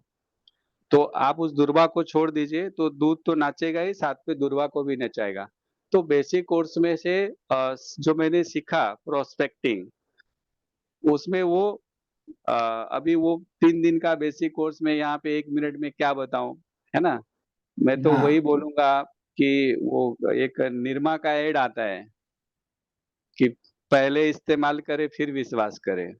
तो आप उस दुर्वा को छोड़ दीजिए, तो दूध तो नाचेगा ही, साथ में दुर्वा को भी नचाएगा। तो बेसिक कोर्स में से जो मैंने सीखा प्रोस्पेक्टिंग, उसमें वो अभी वो 3 दिन का बेसिक कोर्स में यहाँ पे 1 मिनट में क्या बताऊं, है ना। मैं तो वही हाँ। बोलूंगा कि वो एक निरमा का एड आता है कि पहले इस्तेमाल करें फिर विश्वास करें।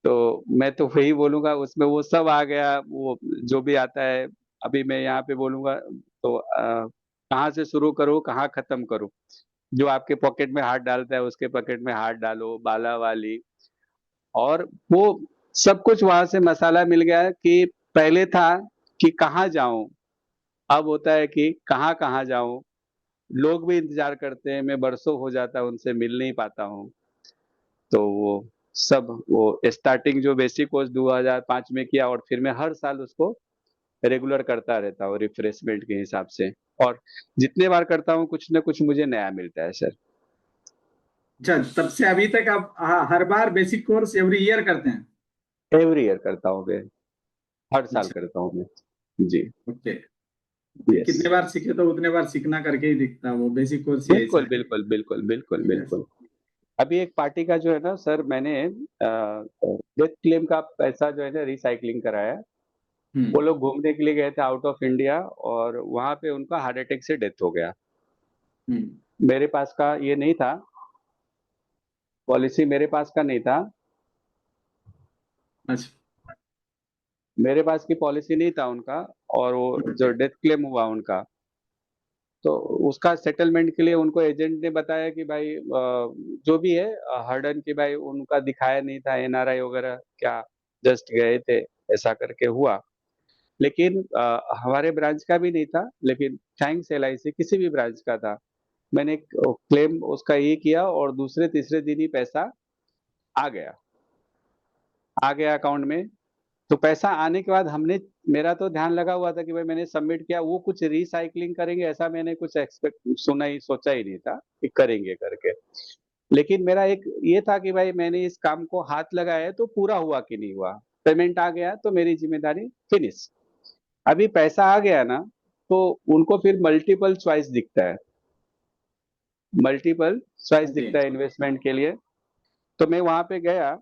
तो मैं तो वही बोलूंगा, उसमें वो सब आ गया, वो जो भी आता है। अभी मैं यहाँ पे बोलूंगा तो कहाँ से शुरू करूँ कहाँ खत्म करूँ। जो आपके पॉकेट में हाथ डालता है उसके पॉकेट में हाथ डालो, बाला वाली। और वो सब कुछ वहां से मसाला मिल गया कि पहले था कि कहाँ जाऊं, अब होता है कि कहाँ कहाँ जाऊं। लोग भी इंतजार करते हैं, मैं बरसों हो जाता है उनसे मिल नहीं पाता हूँ। तो वो स्टार्टिंग जो बेसिक कोर्स 2005 में किया, और फिर मैं हर साल उसको रेगुलर करता रहता हूँ रिफ्रेशमेंट के हिसाब से, और जितने बार करता हूँ कुछ ना कुछ मुझे नया मिलता है सर। अच्छा, तब से अभी तक आप हर बार बेसिक कोर्स एवरी ईयर करते हैं? एवरी ईयर करता हूँ मैं, हर साल अच्छा, करता हूँ मैं जी। ओके। यस, कितने बार सीखे तो उतने बार सीखना करके ही दिखता है, वो बेसिक कोर्स ही ऐसा बिल्कुल है। बिल्कुल बिल्कुल बिल्कुल यस। बिल्कुल। अभी एक पार्टी का जो है ना सर, मैंने डेथ क्लेम का पैसा जो है ना रिसाइकलिंग कराया। वो हम्म। लोग घूमने के लिए गए थे आउट ऑफ इंडिया, और वहां पे उनका हार्ट अटैक से डेथ हो गया। हम्म। मेरे पास का ये नहीं था, पॉलिसी मेरे पास का नहीं था, अच्छा। मेरे पास की पॉलिसी नहीं था उनका। और वो जो ओके। डेथ क्लेम हुआ उनका, तो उसका सेटलमेंट के लिए उनको एजेंट ने बताया कि भाई जो भी है हर्डन की, भाई उनका दिखाया नहीं था एनआरआई वगैरह क्या, जस्ट गए थे, ऐसा करके हुआ। लेकिन हमारे ब्रांच का भी नहीं था, लेकिन थैंक्स एलआईसी किसी भी ब्रांच का था। मैंने क्लेम उसका ये किया, और दूसरे तीसरे दिन ही पैसा आ गया, आ गया अकाउंट में। तो पैसा आने के बाद हमने, मेरा तो ध्यान लगा हुआ था कि भाई मैंने सबमिट किया, वो कुछ रिसाइकलिंग करेंगे ऐसा मैंने कुछ एक्सपेक्ट सुना ही सोचा ही नहीं था कि करेंगे करके। लेकिन मेरा एक ये था कि भाई मैंने इस काम को हाथ लगाया है तो पूरा हुआ कि नहीं हुआ, पेमेंट आ गया तो मेरी जिम्मेदारी फिनिश। अभी पैसा आ गया ना, तो उनको फिर मल्टीपल चॉइस दिखता है, मल्टीपल चॉइस जी। दिखता है इन्वेस्टमेंट के लिए। तो मैं वहां पे गया,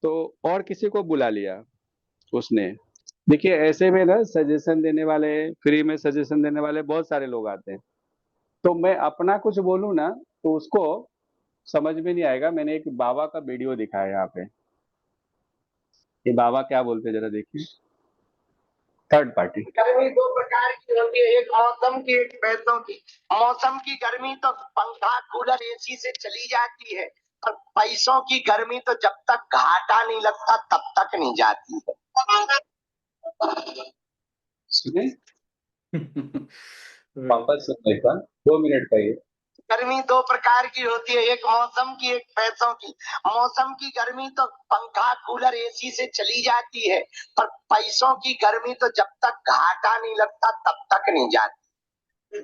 तो और किसी को बुला लिया उसने। देखिए ऐसे में ना सजेशन देने वाले, फ्री में सजेशन देने वाले बहुत सारे लोग आते हैं। तो मैं अपना कुछ बोलूं ना, तो उसको समझ में नहीं आएगा। मैंने एक बाबा का वीडियो दिखाया यहाँ पे, ये बाबा क्या बोलते हैं जरा देखिए। Third party. गर्मी दो प्रकार की होती है, एक मौसम की, एक पैसों की। मौसम की गर्मी तो पंखा कूलर एसी से चली जाती है, और पैसों की गर्मी तो जब तक घाटा नहीं लगता तब तक नहीं जाती है। सुने, वापस सुनने का, 2 मिनट का ये। गर्मी दो प्रकार की होती है, एक मौसम की, एक पैसों की। मौसम की गर्मी तो पंखा कूलर एसी से चली जाती है, पर पैसों की गर्मी तो जब तक घाटा नहीं लगता तब तक नहीं जाती।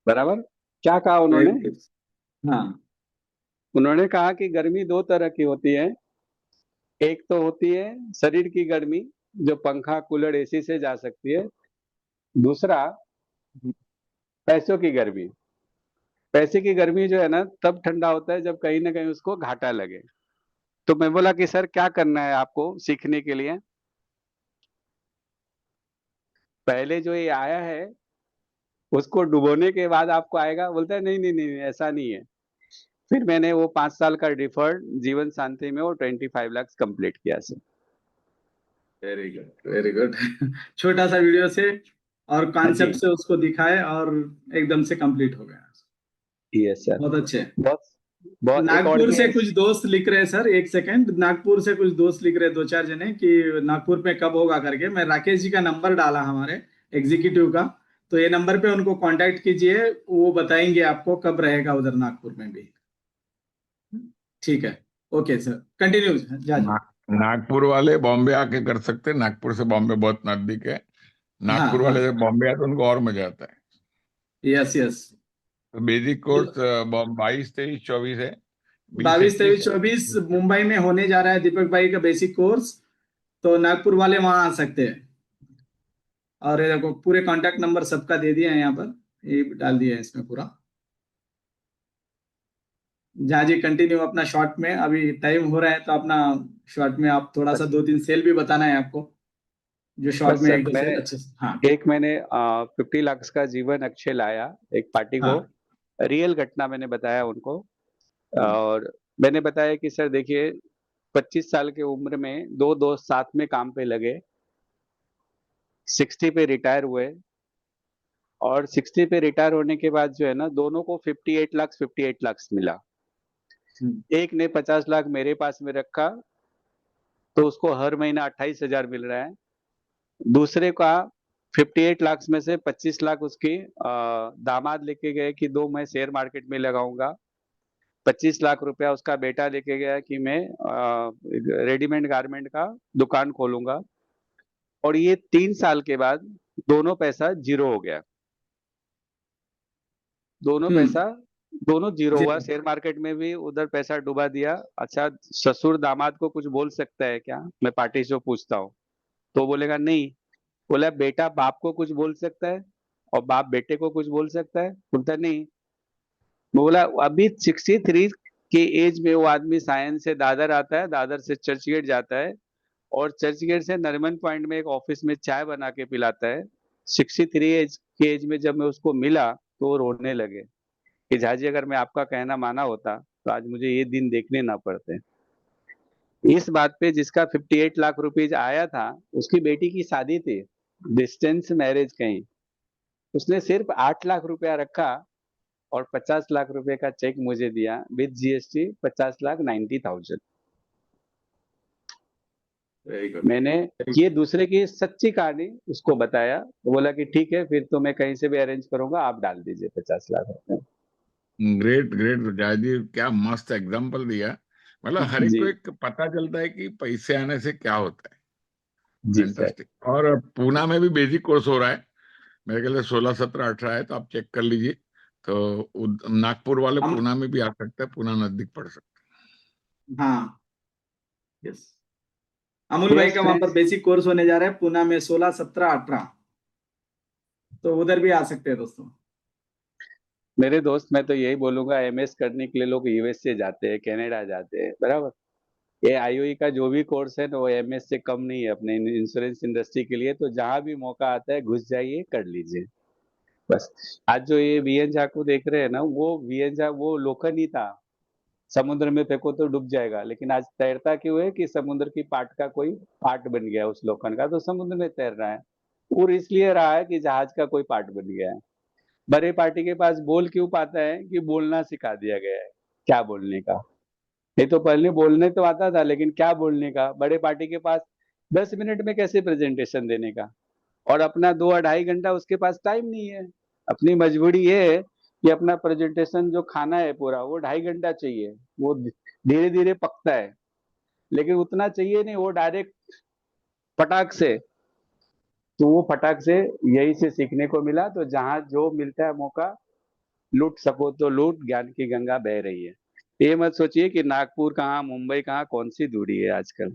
बराबर, क्या कहा उन्होंने? Very good. हाँ। उन्होंने कहा कि गर्मी दो तरह की होती है। एक तो होती है शरीर की गर्मी, जो पंखा कूलर एसी से जा सकती है। दूसरा पैसों की गर्मी। पैसे की गर्मी जो है ना तब ठंडा होता है जब कहीं ना कहीं उसको घाटा लगे। तो मैं बोला कि सर क्या करना है आपको सीखने के लिए? पहले जो ये आया है उसको डुबोने के बाद आपको आएगा। बोलता है नहीं नहीं नहीं नहीं, ऐसा नहीं है। फिर मैंने वो 5 साल का डिफर्ड जीवन शांति में वो 25 लाख कंप्लीट किया sir. Very good, very good. छोटा सा वीडियो से और हाँ जी, कॉन्सेप्ट से उसको दिखाए और एकदम से कंप्लीट हो गया। Yes sir. बहुत अच्छे। बहुत बहुत एक और नागपुर भी से है। कुछ दोस्त लिख रहे हैं सर, एक सेकंड, नागपुर से कुछ दोस्त लिख रहे हैं, दो चार जने, कि नागपुर में कब होगा करके। मैं राकेश जी का नंबर डाला हमारे एग्जीक्यूटिव का, तो ये नंबर पे उनको कांटेक्ट कीजिए, वो बताएंगे आपको कब रहेगा उधर नागपुर में भी। ठीक है, ओके सर, कंटिन्यू जा जी। नागपुर वाले बॉम्बे आके कर सकते हैं, नागपुर से बॉम्बे बहुत नजदीक है। हाँ नागपुर हाँ। वाले जब बॉम्बे आते हैं उनको और मजा आता है। Yes yes. तो बेसिक कोर्स 22, 23, 24 है। 22, 23, 20, 21 24 मुंबई में होने जा रहा है दीपक भाई का बेसिक कोर्स। तो नागपुर वाले वहां आ सकते हैं। और ये देखो पूरे कांटेक्ट नंबर सबका दे दिया है यहाँ पर, ये डाल दिया है इसमें पूरा। जहाँ जी कंटिन्यू अपना शॉर्ट में, अभी टाइम हो रहा है तो अपना शॉर्ट में आप थोड़ा सा 2-3 सेल भी बताना है आपको, जो शॉर्ट बस में सर, 1-2 सेल मैंने अच्छे से। हाँ 50 लाख का जीवन अक्षय लाया एक पार्टी को। हाँ। रियल घटना मैंने बताया उनको। हम्म। और मैंने बताया कि सर देखिए, 25 साल की उम्र में दो दोस्त साथ में काम पे लगे, 60 पे रिटायर हुए। और 60 पे रिटायर होने के बाद जो है ना, दोनों को 58 लाख मिला। हम्म। एक ने 50 लाख मेरे पास में रखा, तो उसको हर महीना 28 हजार मिल रहा है। दूसरे का 58 लाख में से 25 लाख उसकी दामाद लेके गए कि दो मैं शेयर मार्केट में लगाऊंगा। 25 लाख रुपया उसका बेटा लेके गया कि मैं रेडीमेड गारमेंट का दुकान खोलूंगा। और ये 3 साल के बाद दोनों पैसा जीरो हो गया। दोनों पैसा दोनों जीरो हुआ। जी। शेयर मार्केट में भी उधर पैसा डुबा दिया। अच्छा, ससुर दामाद को कुछ बोल सकता है क्या? मैं पार्टी से पूछता हूँ तो बोलेगा नहीं। बोला बेटा बाप को कुछ बोल सकता है और बाप बेटे को कुछ बोल सकता है? बोलता नहीं। बोला अभी 63 के एज में वो आदमी सायंस से दादर आता है, दादर से चर्चगेट जाता है और चर्चगेट से नरीमन पॉइंट में एक ऑफिस में चाय बना के पिलाता है। 63 एज के एज में जब मैं उसको मिला तो वो रोने लगे कि झाजी अगर मैं आपका कहना माना होता तो आज मुझे ये दिन देखने ना पड़ते। इस बात पे जिसका 58 लाख रुपीज आया था, उसकी बेटी की शादी थी, डिस्टेंस मैरिज कहीं, उसने सिर्फ 8 लाख रुपया रखा और 50 लाख रुपए का चेक मुझे दिया विद जीएसटी, 50,90,000। Very good. मैंने ये दूसरे की सच्ची कहानी उसको बताया तो बोला कि ठीक है फिर तो मैं कहीं से भी अरेंज करूंगा, आप डाल दीजिए 50 लाख रुपए। ग्रेट ग्रेट जायदी, क्या मस्त एग्जांपल दिया। मतलब हर एक जी को एक पता चलता है कि पैसे आने से क्या होता है। जी सर। फैंटास्टिक। और पूना में भी बेसिक कोर्स हो रहा है, मेरे ख्याल से 16, 17, 18 है, तो आप चेक कर लीजिए। तो नागपुर वाले हम पूना में भी आ सकते हैं, पूना नजदीक पड़ सकता हाँ, यस। अमूल भाई यस का वहां पर फ्रेंड्स, बेसिक कोर्स होने जा रहा है पूना में 16, 17, 18, तो उधर भी आ सकते हैं दोस्तों। मेरे दोस्त मैं तो यही बोलूंगा, एमएस करने के लिए लोग यूएसए जाते हैं, कनाडा जाते हैं, बराबर। ये आईओई का जो भी कोर्स है ना वो एमएस से कम नहीं है अपने इंश्योरेंस इंडस्ट्री के लिए। तो जहां भी मौका आता है घुस जाइए, कर लीजिए बस। आज जो ये वीएन झा को देख रहे हैं ना, वो वीएन झा वो लोखंड ही था, समुद्र में फेंको तो डूब जाएगा, लेकिन आज तैरता क्यों है कि समुद्र की पार्ट का कोई पार्ट बन गया उस लोखंड का, तो समुद्र में तैर रहा है। और इसलिए रहा है कि जहाज का कोई पार्ट बन गया है। बड़े पार्टी के पास बोल क्यों पाता है कि बोलना सिखा दिया गया है, क्या बोलने का। नहीं तो पहले बोलने तो आता था, लेकिन क्या बोलने का। बड़े पार्टी के पास 10 मिनट में कैसे प्रेजेंटेशन देने का, और अपना 2-2.5 घंटा उसके पास टाइम नहीं है। अपनी मजबूरी ये है कि अपना प्रेजेंटेशन जो खाना है पूरा वो 2.5 घंटा चाहिए, वो धीरे धीरे पकता है, लेकिन उतना चाहिए नहीं, वो डायरेक्ट फटाक से। तो वो फटाक से यही से सीखने को मिला। तो जहां जो मिलता है मौका, लूट सको तो लूट, ज्ञान की गंगा बह रही है। ये मत सोचिए कि नागपुर कहाँ, मुंबई कहाँ, कौन सी दूरी है आजकल,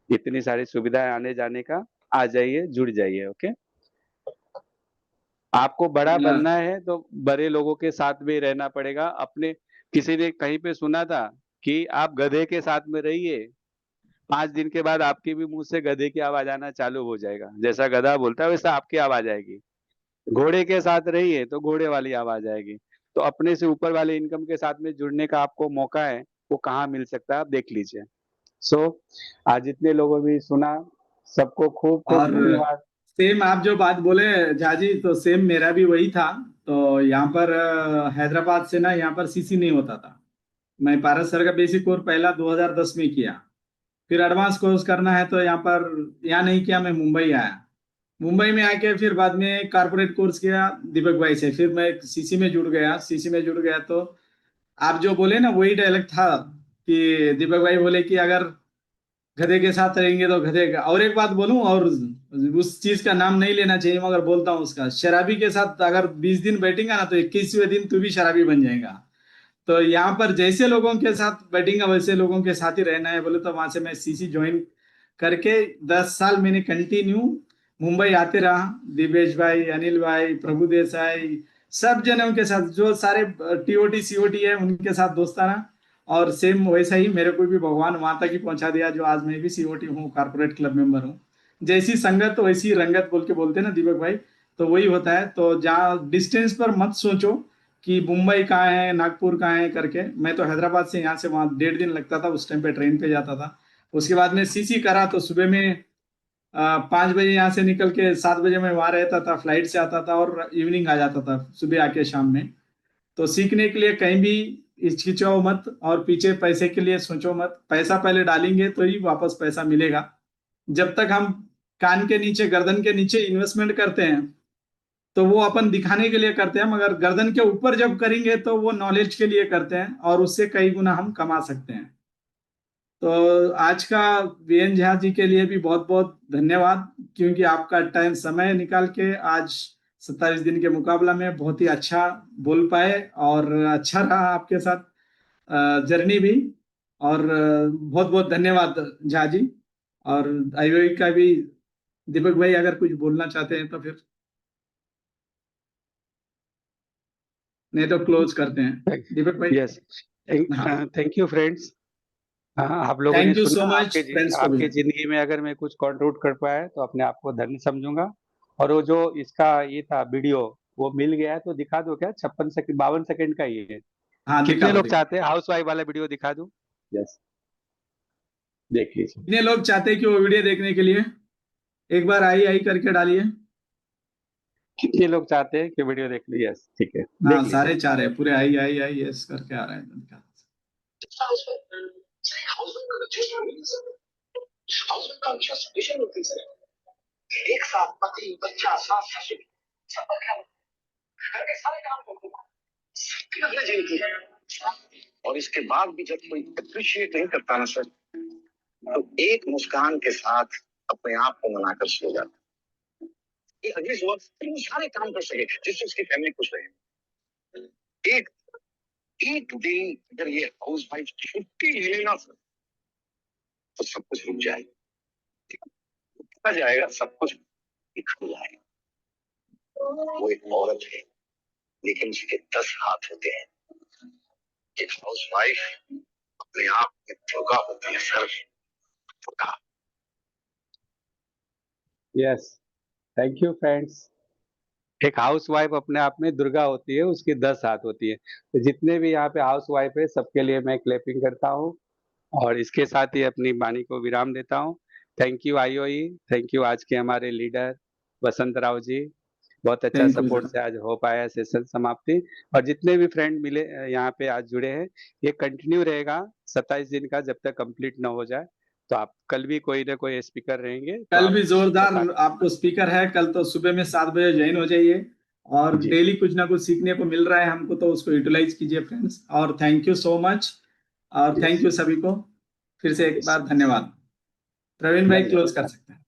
इतनी सारी सुविधाएं आने जाने का। आ जाइए, जुड़ जाइए। ओके, आपको बड़ा हाँ, बनना है तो बड़े लोगों के साथ में रहना पड़ेगा। अपने किसी ने कहीं पे सुना था कि आप गधे के साथ में रहिए, 5 दिन के बाद आपके भी मुंह से गधे की आवाज आना चालू हो जाएगा। जैसा गधा बोलता है वैसा आपकी आवाज आएगी। घोड़े के साथ रहिए तो घोड़े वाली आवाज आएगी। तो अपने से ऊपर वाले इनकम के साथ में जुड़ने का आपको मौका है, वो कहाँ मिल सकता है आप देख लीजिए। सो आज जितने लोगों ने सुना, सबको खूब खूब और धन्यवाद। सेम आप जो बात बोले झाजी, तो सेम मेरा भी वही था। तो यहाँ पर हैदराबाद से ना यहाँ पर सीसी नहीं होता था। मैं पारस सर का बेसिक कोर्स पहला 2010 में किया। फिर एडवांस कोर्स करना है तो यहाँ नहीं किया, मैं मुंबई आया। मुंबई में आके फिर बाद में कारपोरेट कोर्स किया दीपक भाई से। फिर मैं सीसी में जुड़ गया। सीसी में जुड़ गया तो आप जो बोले ना वही डायलॉग था कि दीपक भाई बोले कि अगर गधे के साथ रहेंगे तो गधे का। और एक बात बोलूं, और उस चीज का नाम नहीं लेना चाहिए मगर बोलता हूँ उसका, शराबी के साथ अगर 20 दिन बैठेगा ना तो 21वें दिन तू भी शराबी बन जाएगा। तो यहाँ पर जैसे लोगों के साथ बैठेंगे वैसे लोगों के साथ ही रहना है बोले तो वहां से मैं सीसी ज्वाइन करके 10 साल मैंने कंटिन्यू मुंबई आते रहा। दिवेश भाई, अनिल भाई, प्रभु देसाई, सब जनों के साथ जो सारे टीओटी सीओटी है उनके साथ दोस्ताना। और सेम वैसा ही मेरे को भी भगवान वहां तक ही पहुंचा दिया जो आज मैं भी सीओटी हूँ, कारपोरेट क्लब मेंबर हूँ। जैसी संगत वैसी रंगत बोल के बोलते हैं ना दीपक भाई, तो वही होता है। तो जहाँ डिस्टेंस पर मत सोचो कि मुंबई कहाँ है, नागपुर कहाँ है करके। मैं तो हैदराबाद से यहाँ से वहाँ 1.5 दिन लगता था उस टाइम पे, ट्रेन पे जाता था। उसके बाद में सीसी करा तो सुबह में 5 बजे यहाँ से निकल के 7 बजे मैं वहां रहता था, फ्लाइट से आता था और इवनिंग आ जाता था, सुबह आके शाम में। तो सीखने के लिए कहीं भी हिचकिचाओ मत और पीछे पैसे के लिए सोचो मत। पैसा पहले डालेंगे तो ही वापस पैसा मिलेगा। जब तक हम कान के नीचे, गर्दन के नीचे इन्वेस्टमेंट करते हैं तो वो अपन दिखाने के लिए करते हैं, मगर गर्दन के ऊपर जब करेंगे तो वो नॉलेज के लिए करते हैं और उससे कई गुना हम कमा सकते हैं। तो आज का वीएन झा जी के लिए भी बहुत बहुत धन्यवाद, क्योंकि आपका टाइम समय निकाल के आज 27 दिन के मुकाबला में बहुत ही अच्छा बोल पाए और अच्छा रहा आपके साथ जर्नी भी। और बहुत बहुत धन्यवाद झा जी। और आईओई का भी दीपक भाई अगर कुछ बोलना चाहते हैं तो फिर, नहीं तो क्लोज करते हैं दीपक भाई। यस, हाँ, थैंक यू फ्रेंड्स। आप लोगों ने थैंक यू सो सुना। मच फ्रेंड्स को भी। आपके जिंदगी में अगर मैं कुछ कंट्रीब्यूट कर पाया तो अपने आप को धन्य समझूंगा। और वो जो इसका ये था वीडियो, वो मिल गया है तो दिखा दो क्या? 52 सेकंड का ये है। हाँ दिखा कितने दो लोग दिखा। चाहते हैं हाउस वाइफ वाला वीडियो दिखा दूं? यस, देख लीजिए। कितने लोग चाहते हैं कि वो वीडियो देखने के लिए एक बार आई आई करके डालिए। कितने लोग चाहते हैं कि वीडियो देख लीजिए? यस, ठीक है, हाँ देख सारे लीजिए। चाह रहे हैं, पूरे आई आई आई यस करके आ रहे हैं। दिखा। एक साथ पति बच्चा सास ससुर सबका ख्याल, घर के सारे काम को सबकी अपने जीवन की। और इसके बाद भी जब कोई अप्रिशिएट नहीं करता ना सर, तो एक मुस्कान के साथ अपने आप को मनाकर सो जाता। ये अगली सुबह वो सारे काम कर सके जिससे उसकी फैमिली खुश रहे। एक एक दिन अगर ये हाउस वाइफ छुट्टी ले लेना सर, तो सब कुछ रुक जाएगा, सब कुछ बिखर जाएगा। वो एक औरत है लेकिन उसके 10 हाथ होते हैं। एक हाउस वाइफ अपने आप में दुर्गा होती है sir, Durga. Yes, thank you friends. एक हाउस वाइफ अपने आप में दुर्गा होती है, उसकी 10 हाथ होती है। तो जितने भी यहाँ पे हाउस वाइफ है सबके लिए मैं क्लैपिंग करता हूँ और इसके साथ ही अपनी वाणी को विराम देता हूँ। Thank you IOE, thank you आज के हमारे लीडर वसंत राव जी। बहुत अच्छा थैंक यू सपोर्ट से आज हो पाया सेशन समाप्ति। और जितने भी फ्रेंड मिले यहाँ पे आज जुड़े हैं, ये कंटिन्यू रहेगा 27 दिन का, जब तक कंप्लीट ना हो जाए। तो आप कल भी कोई ना कोई स्पीकर रहेंगे तो कल आप भी जोरदार बता। आपको स्पीकर है। कल तो सुबह में 7 बजे ज्वाइन हो जाइए और जी, डेली कुछ ना कुछ सीखने को मिल रहा है हमको, तो उसको यूटिलाइज कीजिए फ्रेंड्स। और थैंक यू सो मच और थैंक यस, यू सभी को फिर से एक यस, बार धन्यवाद। प्रवीण भाई क्लोज धन्यवाद। कर सकते हैं।